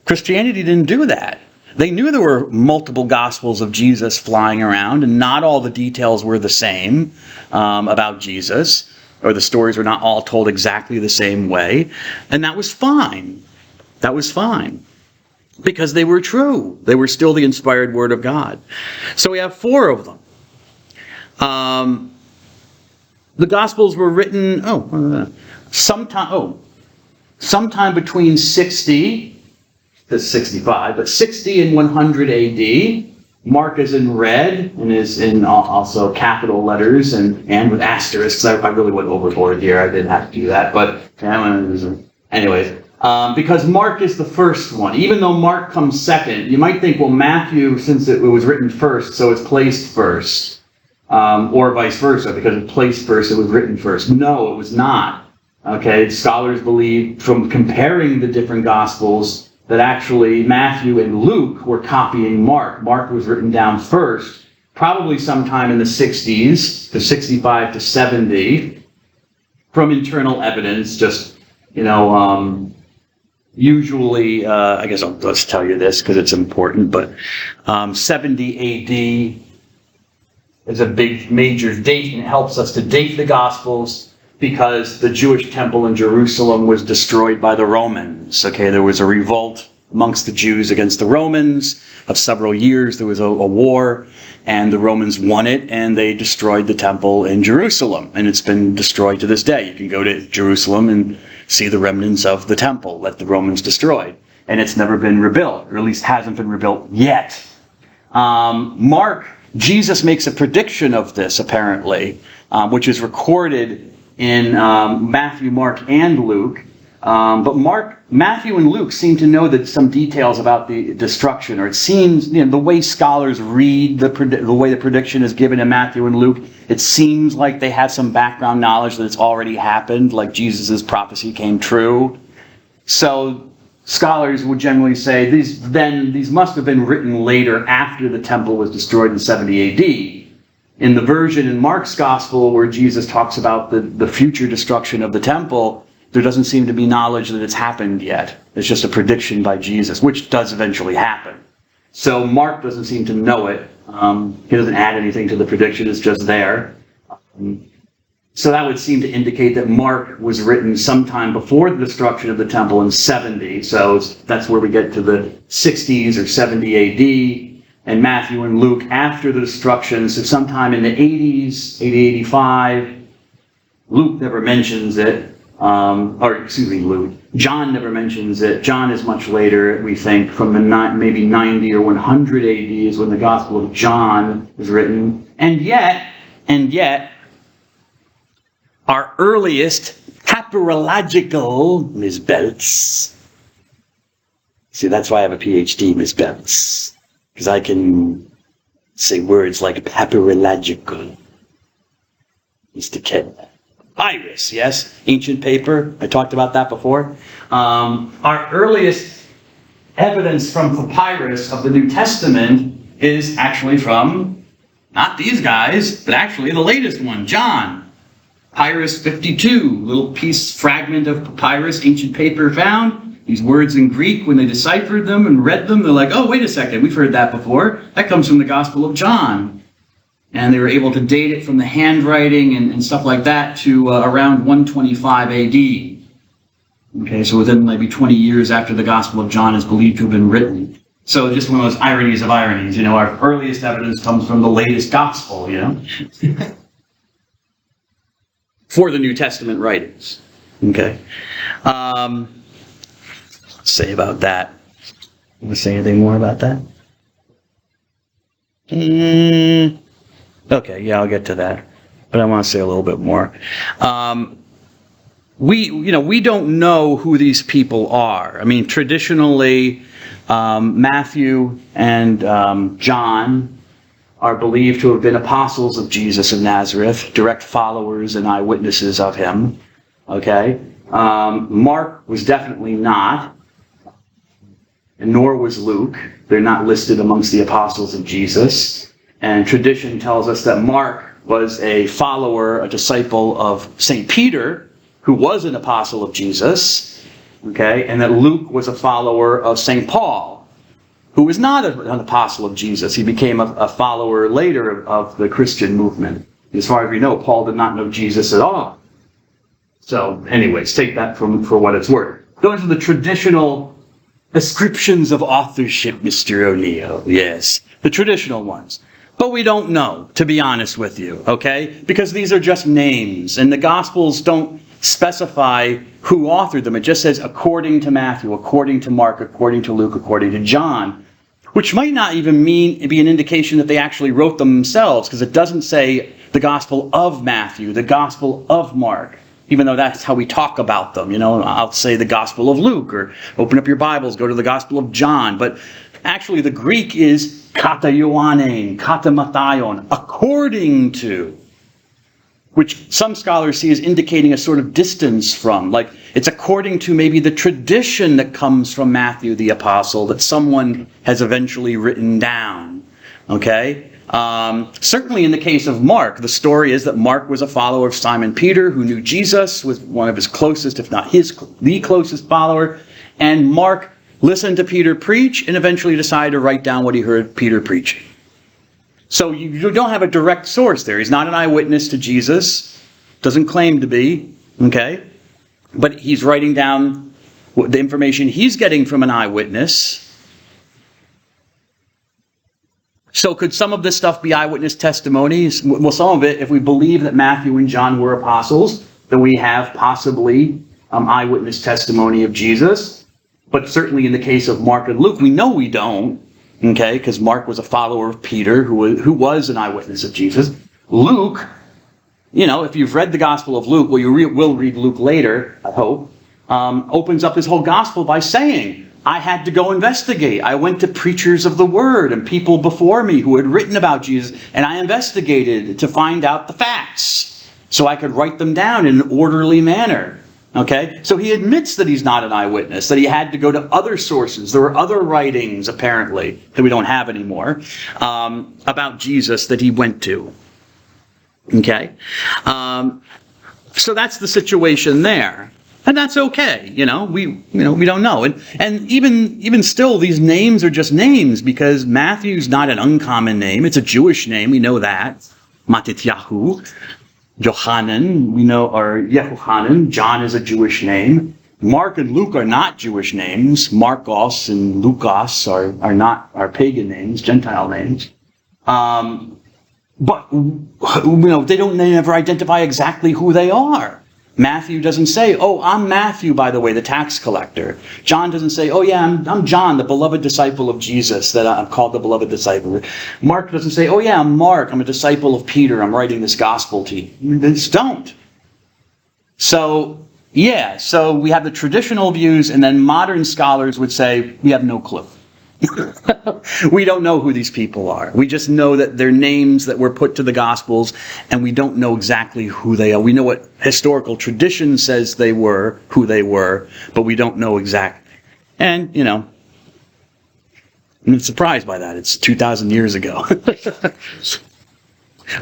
Christianity didn't do that. They knew there were multiple gospels of Jesus flying around, and not all the details were the same about Jesus. or the stories were not all told exactly the same way, and that was fine. That was fine. Because they were true. They were still the inspired Word of God. So we have 4 of them. The Gospels were written, sometime between 60 to 65, but 60 and 100 AD. Mark is in red and is in also capital letters and with asterisks. I really went overboard here. I didn't have to do that, but anyways. Because Mark is the first one. Even though Mark comes second, you might think, well, Matthew, since it was written first, so it's placed first. Or vice versa, because it's placed first, it was written first. No, it was not. Okay, scholars believe from comparing the different Gospels that actually Matthew and Luke were copying Mark. Mark was written down first, probably sometime in the 60s, to 65 to 70, from internal evidence, just, usually, I guess I'll just tell you this because it's important, but 70 AD is a big major date, and it helps us to date the Gospels because the Jewish temple in Jerusalem was destroyed by the Romans. Okay, there was a revolt amongst the Jews against the Romans of several years. There was a war, and the Romans won it, and they destroyed the temple in Jerusalem, and it's been destroyed to this day. You can go to Jerusalem and see the remnants of the temple that the Romans destroyed, and it's never been rebuilt, or at least hasn't been rebuilt yet. Jesus makes a prediction of this, apparently, which is recorded in Matthew, Mark, and Luke. But Matthew and Luke seem to know that some details about the destruction, or it seems, the way scholars read the way the prediction is given in Matthew and Luke, it seems like they have some background knowledge that it's already happened, like Jesus' prophecy came true. So scholars would generally say these must have been written later after the temple was destroyed in 70 AD. In the version in Mark's Gospel where Jesus talks about the future destruction of the temple, there doesn't seem to be knowledge that it's happened yet. It's just a prediction by Jesus, which does eventually happen. So Mark doesn't seem to know it. He doesn't add anything to the prediction, it's just there. So that would seem to indicate that Mark was written sometime before the destruction of the temple in 70. So that's where we get to the 60s or 70 AD. And Matthew and Luke after the destruction, so sometime in the 80s, 80, 85. Luke never mentions it. Luke. John never mentions it. John is much later, we think, from the maybe 90 or 100 AD is when the Gospel of John was written. And yet, our earliest papyrological, Ms. Belts. See, that's why I have a PhD, Ms. Belts. Because I can say words like papyrological. Mr. Ken. Papyrus, yes, ancient paper. I talked about that before. Our earliest evidence from papyrus of the New Testament is actually from, not these guys, but actually the latest one, John. Papyrus 52, little fragment of papyrus, ancient paper found. These words in Greek, when they deciphered them and read them, they're like, oh, wait a second, we've heard that before. That comes from the Gospel of John. And they were able to date it from the handwriting and stuff like that to around 125 AD. Okay, so within maybe 20 years after the Gospel of John is believed to have been written. So just one of those ironies of ironies. Our earliest evidence comes from the latest Gospel, for the New Testament writings. Okay. Say about that. Want to say anything more about that? Okay, yeah, I'll get to that. But I want to say a little bit more. We don't know who these people are. I mean, traditionally, Matthew and John are believed to have been apostles of Jesus of Nazareth, direct followers and eyewitnesses of him. Okay? Mark was definitely not, and nor was Luke. They're not listed amongst the apostles of Jesus. And tradition tells us that Mark was a follower, a disciple of St. Peter, who was an apostle of Jesus, okay, and that Luke was a follower of St. Paul, who was not an apostle of Jesus. He became a follower later of the Christian movement. As far as we know, Paul did not know Jesus at all. So anyways, take that for what it's worth. Those are the traditional descriptions of authorship, Mr. O'Neill. Yes, the traditional ones. But we don't know, to be honest with you, okay? Because these are just names, and the Gospels don't specify who authored them. It just says according to Matthew, according to Mark, according to Luke, according to John, which might not even be an indication that they actually wrote them themselves, because it doesn't say the Gospel of Matthew, the Gospel of Mark, even though that's how we talk about them. You know, I'll say the Gospel of Luke, or open up your Bibles, go to the Gospel of John. But actually the Greek is kata Ioannein, kata Matthion, according to, which some scholars see as indicating a sort of distance from, like it's according to maybe the tradition that comes from Matthew the Apostle that someone has eventually written down. Okay? Certainly in the case of Mark, the story is that Mark was a follower of Simon Peter who knew Jesus, was one of his closest, if not the closest follower, and Mark listened to Peter preach and eventually decided to write down what he heard Peter preaching. So you don't have a direct source there. He's not an eyewitness to Jesus. Doesn't claim to be. Okay? But he's writing down the information he's getting from an eyewitness. So could some of this stuff be eyewitness testimonies? Well, some of it, if we believe that Matthew and John were apostles, then we have possibly eyewitness testimony of Jesus. But certainly in the case of Mark and Luke, we know we don't. Okay, because Mark was a follower of Peter, who was an eyewitness of Jesus. Luke, you know, if you've read the Gospel of Luke, well, you will read Luke later, I hope, opens up his whole Gospel by saying, I had to go investigate. I went to preachers of the Word and people before me who had written about Jesus, and I investigated to find out the facts so I could write them down in an orderly manner. Okay, so he admits that he's not an eyewitness, that he had to go to other sources. There were other writings, apparently, that we don't have anymore, about Jesus that he went to. Okay, so that's the situation there, and that's okay. We don't know, and even still, these names are just names because Matthew's not an uncommon name. It's a Jewish name. We know that, Matityahu. Johanan, we know, or Yehohanan, John is a Jewish name. Mark and Luke are not Jewish names. Marcos and Lucas are pagan names, Gentile names. But they never identify exactly who they are. Matthew doesn't say, oh, I'm Matthew, by the way, the tax collector. John doesn't say, oh yeah, I'm John, the beloved disciple of Jesus, that I'm called the beloved disciple. Mark doesn't say, oh yeah, I'm Mark, I'm a disciple of Peter, I'm writing this gospel to you. They just don't. So we have the traditional views, and then modern scholars would say, we have no clue. We don't know who these people are. We just know that they're names that were put to the Gospels, and we don't know exactly who they are. We know what historical tradition says they were, who they were, but we don't know exactly. And, I'm surprised by that. It's 2,000 years ago.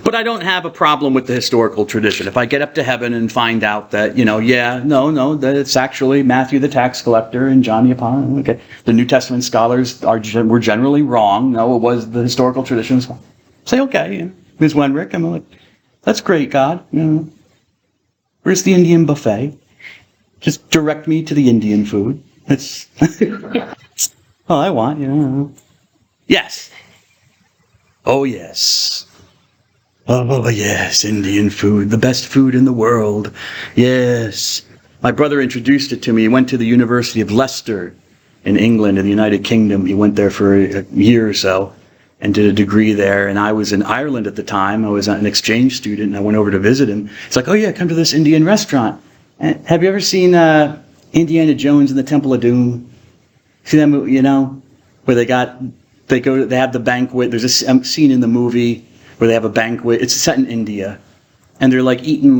But I don't have a problem with the historical tradition. If I get up to heaven and find out that, that it's actually Matthew the tax collector and John the apostle, okay, the New Testament scholars were generally wrong. No, it was the historical traditions. Say, okay, Ms. Wenrick, I'm like, that's great, God. Where's the Indian buffet? Just direct me to the Indian food. That's all I want, Yes. Oh, yes. Oh, yes, Indian food, the best food in the world. Yes. My brother introduced it to me. He went to the University of Leicester in England, in the United Kingdom. He went there for a year or so and did a degree there. And I was in Ireland at the time. I was an exchange student, and I went over to visit him. It's like, oh, yeah, come to this Indian restaurant. And have you ever seen Indiana Jones and the Temple of Doom? See that movie, where they have the banquet. There's a scene in the movie where they have a banquet. It's set in India. And they're eating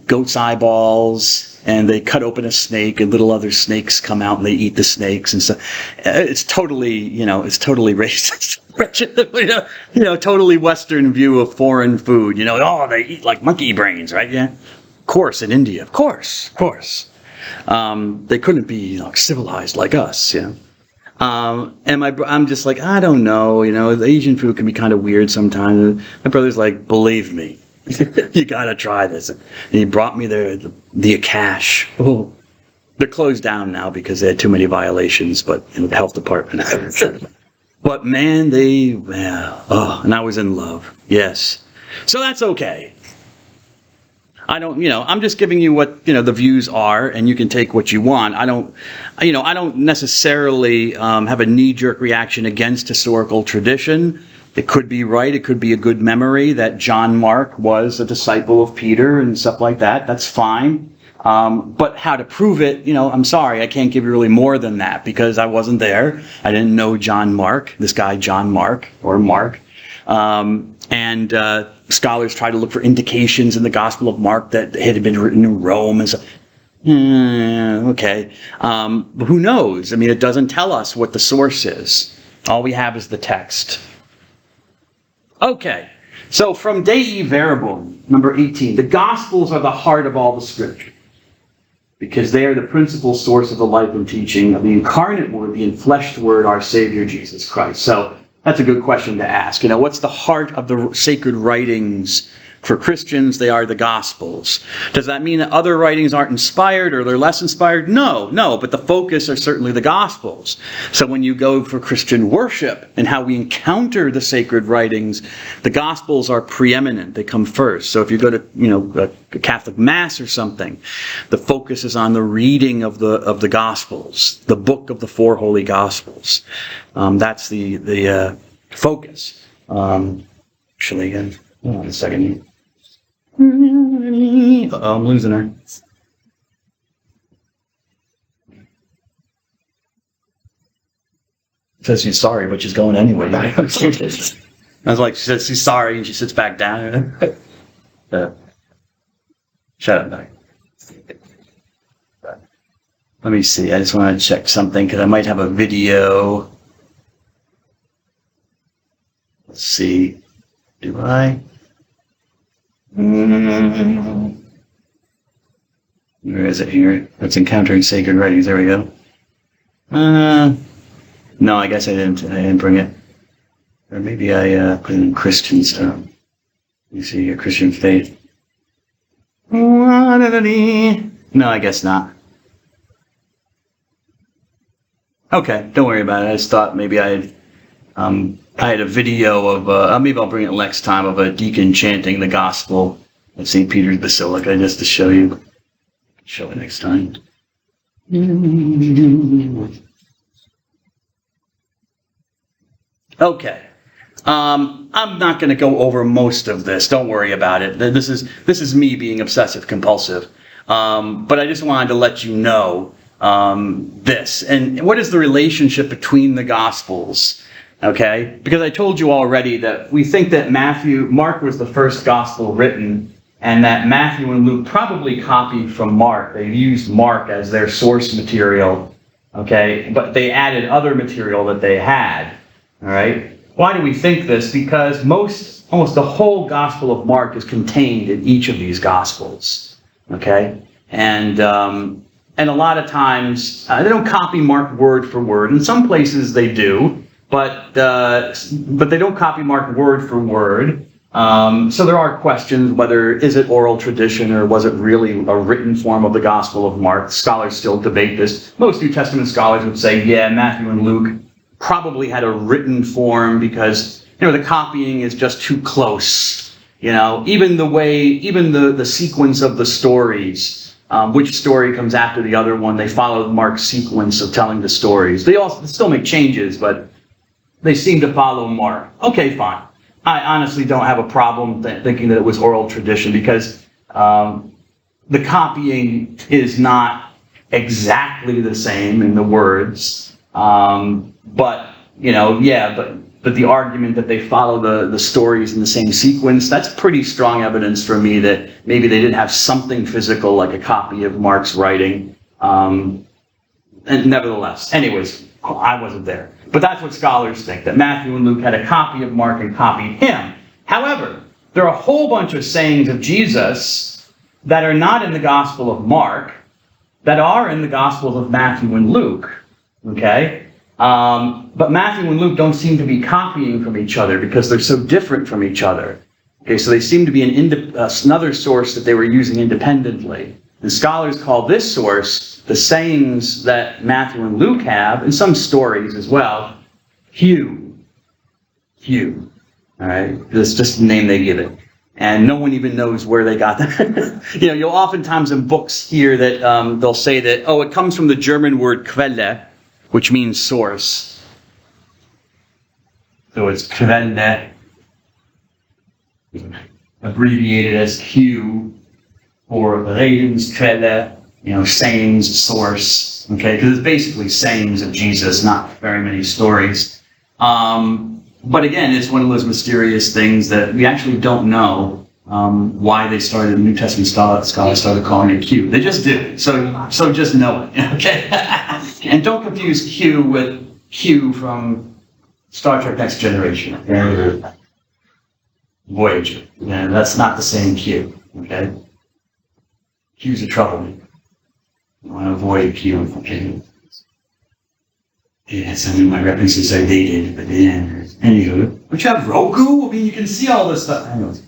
goat's eyeballs, and they cut open a snake, and little other snakes come out and they eat the snakes and stuff. It's totally, it's totally racist. Totally Western view of foreign food. They eat like monkey brains, right? Yeah. Of course, in India. Of course. They couldn't be civilized like us, and I'm just like, I don't know, the Asian food can be kind of weird sometimes. My brother's like, believe me, You gotta try this. And he brought me the Akash. Oh, they're closed down now because they had too many violations, but in the health department. But man, and I was in love. Yes. So that's okay. I don't, I'm just giving you what, the views are, and you can take what you want. I don't necessarily have a knee-jerk reaction against historical tradition. It could be right. It could be a good memory that John Mark was a disciple of Peter and stuff like that. That's fine. But how to prove it, I'm sorry, I can't give you really more than that because I wasn't there. I didn't know John Mark, this guy John Mark, or Mark. And scholars try to look for indications in the Gospel of Mark that it had been written in Rome and so. Okay. But who knows? I mean, it doesn't tell us what the source is. All we have is the text. Okay. So from Dei Verbum, number 18, the Gospels are the heart of all the Scripture, because they are the principal source of the life and teaching of the incarnate Word, the enfleshed Word, our Savior, Jesus Christ. So that's a good question to ask. What's the heart of the sacred writings? For Christians, they are the Gospels. Does that mean that other writings aren't inspired or they're less inspired? No, but the focus are certainly the Gospels. So when you go for Christian worship and how we encounter the sacred writings, the Gospels are preeminent. They come first. So if you go to, a Catholic Mass or something, the focus is on the reading of the Gospels, the book of the four holy Gospels. That's the focus. Actually, hold on a second. Uh-oh, I'm losing her. Says she's sorry, but she's going anyway. I was like, she says she's sorry, and she sits back down. Shut up, Doug. Let me see. I just want to check something because I might have a video. Let's see. Do I? Where is it here? It's encountering sacred writings. There we go. No, I guess I didn't bring it. Or maybe I put it in Christian stuff. You see your Christian faith. No, I guess not. Okay, don't worry about it. I just thought maybe I had a video of, maybe I'll bring it next time, of a deacon chanting the gospel at St. Peter's Basilica, just to show you. Show it next time. Okay. I'm not going to go over most of this. Don't worry about it. This is me being obsessive compulsive. But I just wanted to let you know this. And what is the relationship between the Gospels? Okay? Because I told you already that we think that Mark was the first Gospel written, and that Matthew and Luke probably copied from Mark. They used Mark as their source material. Okay? But they added other material that they had. All right? Why do we think this? Because almost the whole Gospel of Mark is contained in each of these Gospels. Okay? And a lot of times, they don't copy Mark word for word. In some places they do, but they don't copy Mark word for word. So there are questions whether is it oral tradition or was it really a written form of the Gospel of Mark. Scholars still debate this. Most New Testament scholars would say, yeah, Matthew and Luke probably had a written form because the copying is just too close. Even the sequence of the stories. Which story comes after the other one? They follow Mark's sequence of telling the stories. They still make changes, but they seem to follow Mark. Okay, fine. I honestly don't have a problem thinking that it was oral tradition because the copying is not exactly the same in the words. But the argument that they follow the stories in the same sequence, that's pretty strong evidence for me that maybe they did have something physical like a copy of Mark's writing. And nevertheless, anyways, I wasn't there. But that's what scholars think, that Matthew and Luke had a copy of Mark and copied him. However, there are a whole bunch of sayings of Jesus that are not in the Gospel of Mark, that are in the Gospels of Matthew and Luke. Okay? But Matthew and Luke don't seem to be copying from each other because they're so different from each other. Okay, so they seem to be another source that they were using independently. And scholars call this source the sayings that Matthew and Luke have, and some stories as well, Hugh. Hugh. All right, that's just the name they give it. And no one even knows where they got that. You'll oftentimes in books hear that they'll say that, oh, it comes from the German word Quelle, which means source. So it's Quelle, abbreviated as Q, or Redensquelle, sayings, source, okay? Because it's basically sayings of Jesus, not very many stories. But again, it's one of those mysterious things that we actually don't know why they started, the New Testament scholars started calling it Q. They just did. So just know it, okay? And don't confuse Q with Q from Star Trek Next Generation. Okay? Voyager. That's not the same Q, okay? Q's a troublemaker. You want to avoid Q, okay? Yeah, some of my references are dated, but anywho. But you have Roku? I mean, you can see all this stuff. Anyways.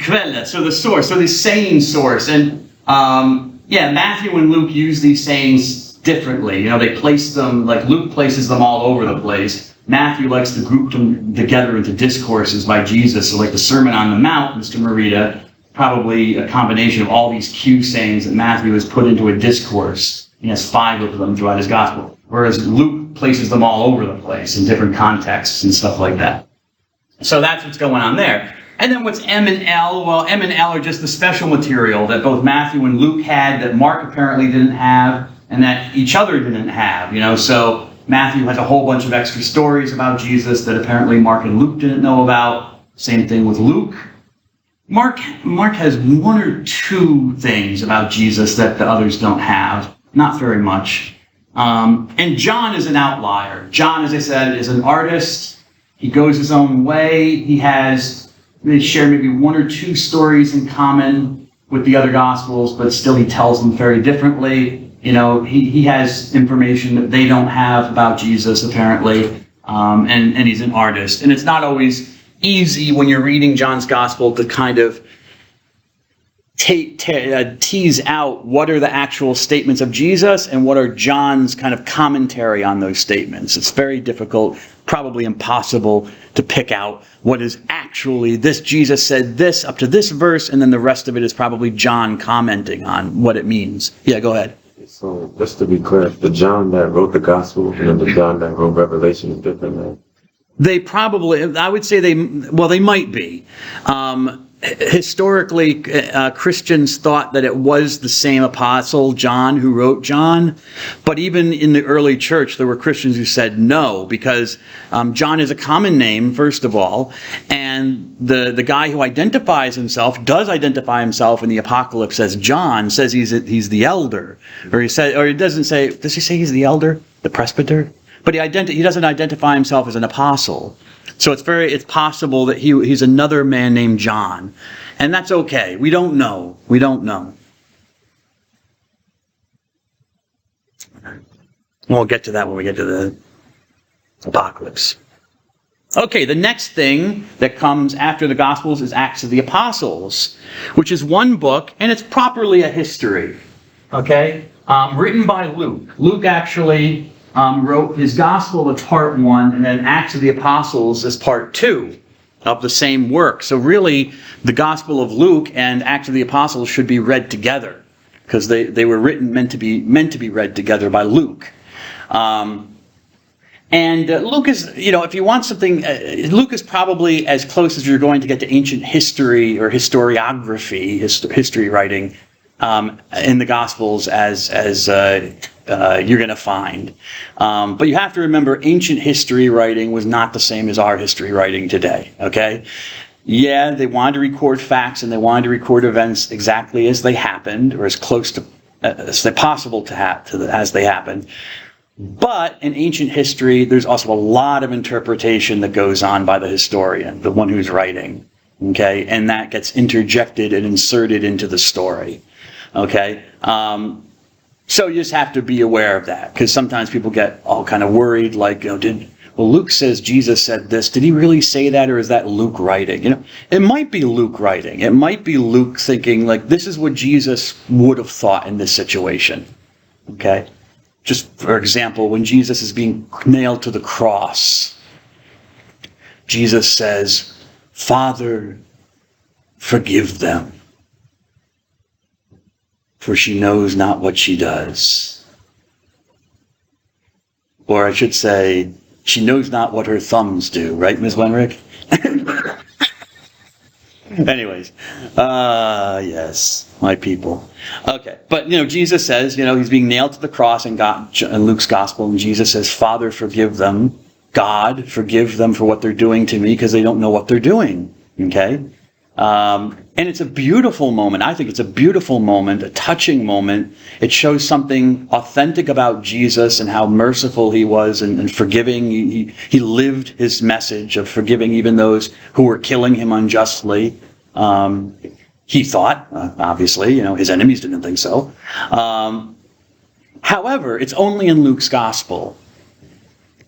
Quelle, so the source, so the saying source. And Matthew and Luke use these sayings differently. They place them, like Luke places them all over the place. Matthew likes to group them together into discourses by Jesus. So like the Sermon on the Mount, Mr. Marita, probably a combination of all these Q sayings that Matthew has put into a discourse. He has 5 of them throughout his gospel. Whereas Luke places them all over the place in different contexts and stuff like that. So that's what's going on there. And then what's M and L? Well, M and L are just the special material that both Matthew and Luke had that Mark apparently didn't have and that each other didn't have. So Matthew has a whole bunch of extra stories about Jesus that apparently Mark and Luke didn't know about. Same thing with Luke. Mark has 1 or 2 things about Jesus that the others don't have. Not very much. And John is an outlier. John, as I said, is an artist. He goes his own way. They share maybe 1 or 2 stories in common with the other Gospels, but still he tells them very differently. He has information that they don't have about Jesus, apparently, and he's an artist. And it's not always easy when you're reading John's Gospel to kind of tease out what are the actual statements of Jesus and what are John's kind of commentary on those statements. It's very difficult, probably impossible to pick out what is actually this Jesus said this up to this verse, and then the rest of it is probably John commenting on what it means. Yeah, go ahead. So just to be clear, the John that wrote the gospel and the John that wrote Revelation is different, right? They probably, I would say they might be. Historically, Christians thought that it was the same apostle, John, who wrote John. But even in the early church, there were Christians who said no, because John is a common name, first of all. And the guy who does identify himself in the Apocalypse as John, says he's the elder. Or he does he say he's the elder? The presbyter? But he doesn't identify himself as an apostle. So it's possible that he's another man named John. And that's okay. We don't know. We'll get to that when we get to the Apocalypse. Okay, the next thing that comes after the Gospels is Acts of the Apostles, which is 1 book, and it's properly a history. Okay? Written by Luke. Luke actually wrote his Gospel as part 1, and then Acts of the Apostles as part 2 of the same work. So really, the Gospel of Luke and Acts of the Apostles should be read together, because they were meant to be read together by Luke. And Luke is, if you want something, Luke is probably as close as you're going to get to ancient history or historiography, history writing in the Gospels as you're going to find. But you have to remember, ancient history writing was not the same as our history writing today, okay? Yeah, they wanted to record facts and they wanted to record events exactly as they happened, or as close to as possible as they happened. But in ancient history, there's also a lot of interpretation that goes on by the historian, the one who's writing, okay? And that gets interjected and inserted into the story, okay? So you just have to be aware of that, because sometimes people get all kind of worried, like, well, Luke says Jesus said this. Did he really say that, or is that Luke writing? It might be Luke writing. It might be Luke thinking, like, this is what Jesus would have thought in this situation. Okay? Just for example, when Jesus is being nailed to the cross, Jesus says, Father, forgive them, for she knows not what she does. Or I should say, she knows not what her thumbs do, right, Ms. Wenrick? Anyways, yes, my people. Okay, but Jesus says, he's being nailed to the cross in Luke's gospel, and Jesus says, Father, forgive them. God, forgive them for what they're doing to me, because they don't know what they're doing. Okay? And it's a beautiful moment. I think it's a beautiful moment, a touching moment. It shows something authentic about Jesus and how merciful he was and forgiving. He lived his message of forgiving even those who were killing him unjustly. He thought, obviously, his enemies didn't think so. However, it's only in Luke's gospel.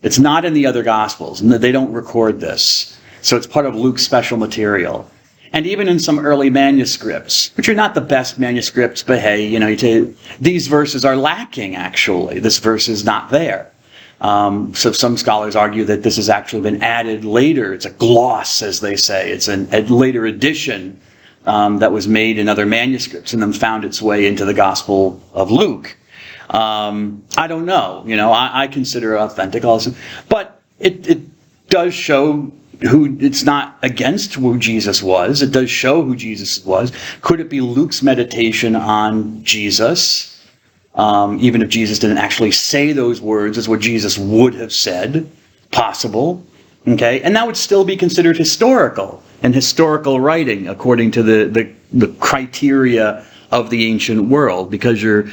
It's not in the other gospels, and they don't record this. So it's part of Luke's special material. And even in some early manuscripts, which are not the best manuscripts, but hey, these verses are lacking, actually. This verse is not there. So some scholars argue that this has actually been added later. It's a gloss, as they say. It's a later addition that was made in other manuscripts and then found its way into the Gospel of Luke. I don't know. I consider it authentic also. But it does show it's not against who Jesus was. It does show who Jesus was. Could it be Luke's meditation on Jesus? Even if Jesus didn't actually say those words, is what Jesus would have said. Possible. Okay? And that would still be considered historical and historical writing according to the criteria of the ancient world, because you're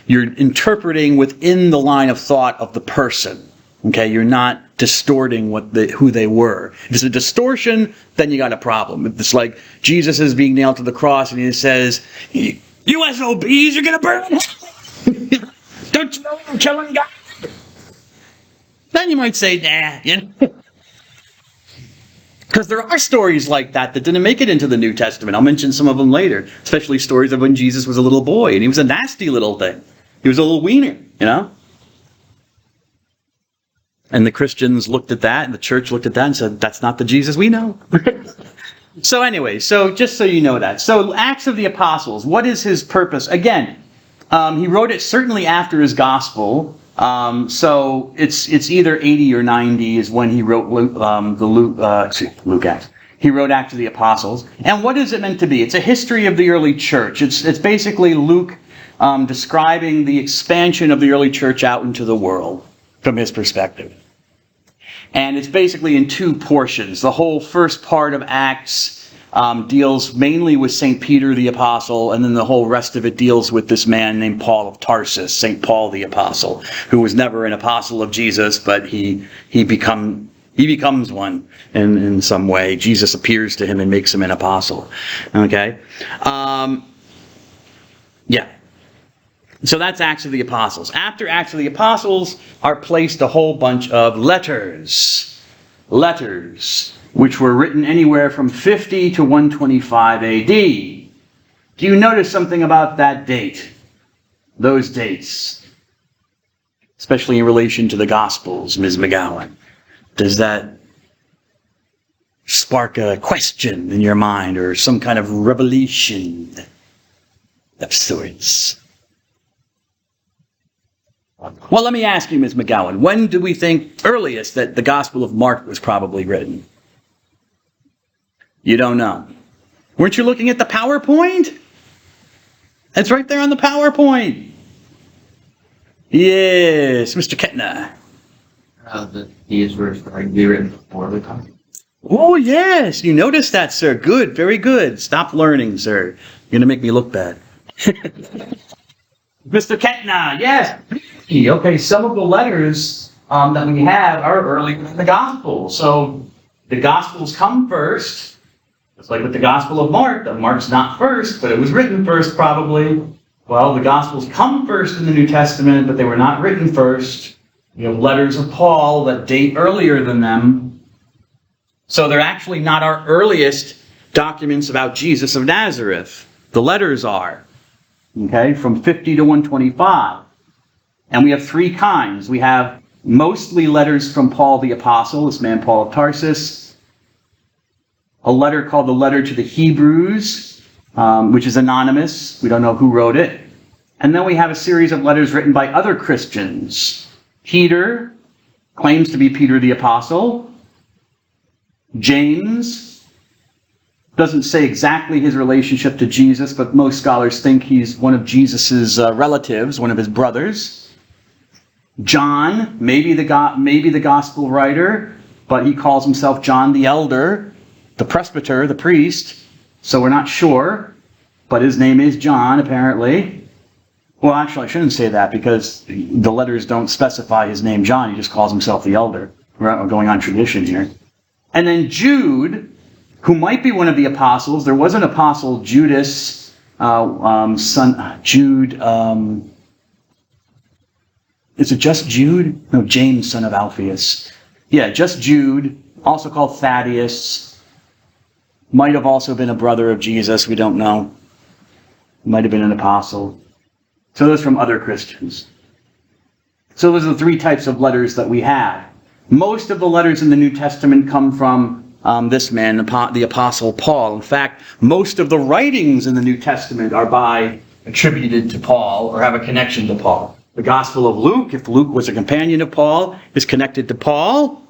interpreting within the line of thought of the person. Okay, you're not distorting who they were. If it's a distortion, then you got a problem. If it's like Jesus is being nailed to the cross and he says, "You SOBs, you're gonna burn in hell. Don't you know you're killing God?" Then you might say, nah, Because there are stories like that didn't make it into the New Testament. I'll mention some of them later, especially stories of when Jesus was a little boy and he was a nasty little thing. He was a little wiener, And the Christians looked at that, and the church looked at that and said, that's not the Jesus we know. So anyway, just so you know that. So Acts of the Apostles, what is his purpose? Again, he wrote it certainly after his gospel. So it's either 80 or 90 is when he wrote Luke Acts. He wrote Acts of the Apostles. And what is it meant to be? It's a history of the early church. It's basically Luke describing the expansion of the early church out into the world from his perspective. And it's basically in two portions. The whole first part of Acts deals mainly with St. Peter the Apostle, and then the whole rest of it deals with this man named Paul of Tarsus, St. Paul the Apostle, who was never an apostle of Jesus, but he becomes one in some way. Jesus appears to him and makes him an apostle. Okay? Yeah. So that's Acts of the Apostles. After Acts of the Apostles are placed a whole bunch of letters. Letters, which were written anywhere from 50 to 125 AD. Do you notice something about that date? Those dates? Especially in relation to the Gospels, Ms. McGowan. Does that spark a question in your mind or some kind of revelation of sorts? Well, let me ask you, Ms. McGowan, when do we think earliest that the Gospel of Mark was probably written? You don't know. Weren't you looking at the PowerPoint? It's right there on the PowerPoint. Yes, Mr. Kettner. These were written before the time. Oh, yes, you noticed that, sir. Good, very good. Stop learning, sir. You're going to make me look bad. Mr. Kettner, yes. Okay, some of the letters that we have are earlier in the Gospel. So the Gospels come first. It's like with the Gospel of Mark. Mark's not first, but it was written first probably. Well, the Gospels come first in the New Testament, but they were not written first. We have letters of Paul that date earlier than them. So they're actually not our earliest documents about Jesus of Nazareth. The letters are, okay, from 50 to 125. And we have three kinds. We have mostly letters from Paul the Apostle, this man Paul of Tarsus. A letter called the Letter to the Hebrews, which is anonymous. We don't know who wrote it. And then we have a series of letters written by other Christians. Peter claims to be Peter the Apostle. James doesn't say exactly his relationship to Jesus, but most scholars think he's one of Jesus's relatives, one of his brothers. John, maybe the gospel writer, but he calls himself John the Elder, the presbyter, the priest, so we're not sure, but his name is John, apparently. Well, actually, I shouldn't say that because the letters don't specify his name John. He just calls himself the Elder. We're going on tradition here. And then Jude, who might be one of the apostles. There was an apostle, Judas, Jude. Is it just Jude? No, James, son of Alphaeus. Yeah, just Jude, also called Thaddeus. Might have also been a brother of Jesus. We don't know. Might have been an apostle. So those from other Christians. So those are the three types of letters that we have. Most of the letters in the New Testament come from this man, the Apostle Paul. In fact, most of the writings in the New Testament are attributed to Paul or have a connection to Paul. The Gospel of Luke, if Luke was a companion of Paul, is connected to Paul.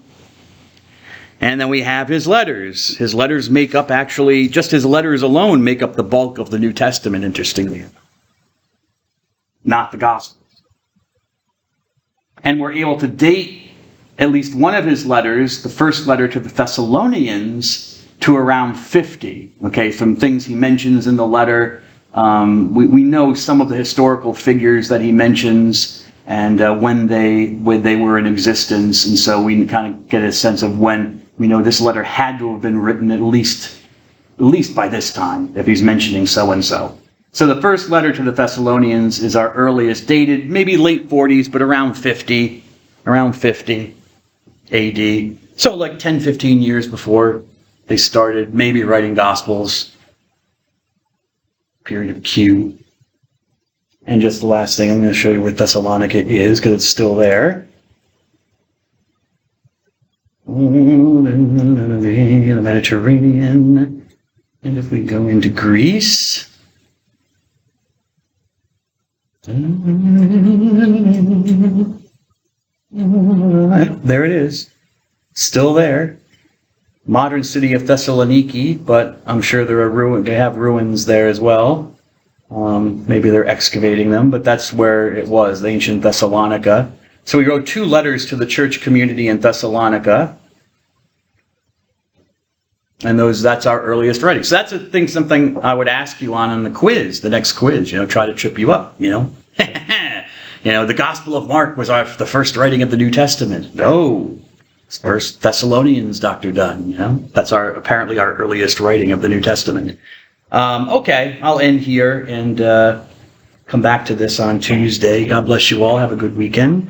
And then we have his letters. His letters make up actually, just his letters alone make up the bulk of the New Testament, interestingly. Not the Gospels. And we're able to date at least one of his letters, the first letter to the Thessalonians, to around 50. Okay, from things he mentions in the letter. We know some of the historical figures that he mentions and when they were in existence. And so we kind of get a sense of when we know this letter had to have been written at least by this time, if he's mentioning so-and-so. So the first letter to the Thessalonians is our earliest, dated maybe late 40s, but around 50 AD. So like 10, 15 years before they started maybe writing Gospels. Period of Q. And just the last thing, I'm going to show you where Thessalonica is, because it's still there. The Mediterranean. And if we go into Greece... There it is. Still there. Modern city of Thessaloniki, but I'm sure they have ruins there as well. Maybe they're excavating them, but that's where it was, the ancient Thessalonica. So we wrote 2 letters to the church community in Thessalonica. And that's our earliest writing. So that's something I would ask you on the quiz, the next quiz, try to trip you up, the Gospel of Mark was the first writing of the New Testament. No. First Thessalonians, Dr. Dunn, That's apparently our earliest writing of the New Testament. Okay, I'll end here and come back to this on Tuesday. God bless you all. Have a good weekend.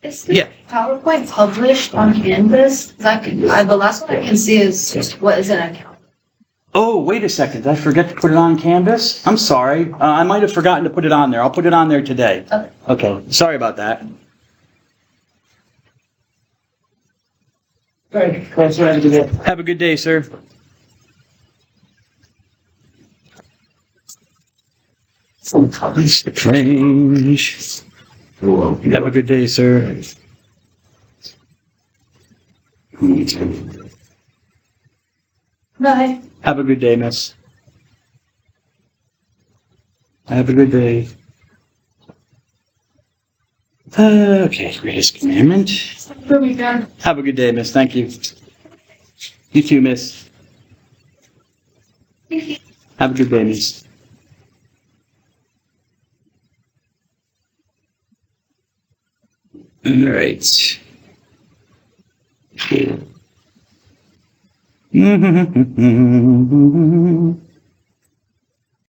Is the PowerPoint published on Canvas? The last one I can see is just what is an account. Oh, wait a second. Did I forget to put it on Canvas? I'm sorry. I might have forgotten to put it on there. I'll put it on there today. Okay. Sorry about that. All right. Thanks for having me. Have a good day, sir. Strange. Have a good day, sir. Bye. Have a good day, miss. Have a good day. Okay, greatest commandment. Good weekend. Have a good day, miss. Thank you. You too, miss. Have a good day, miss. All right.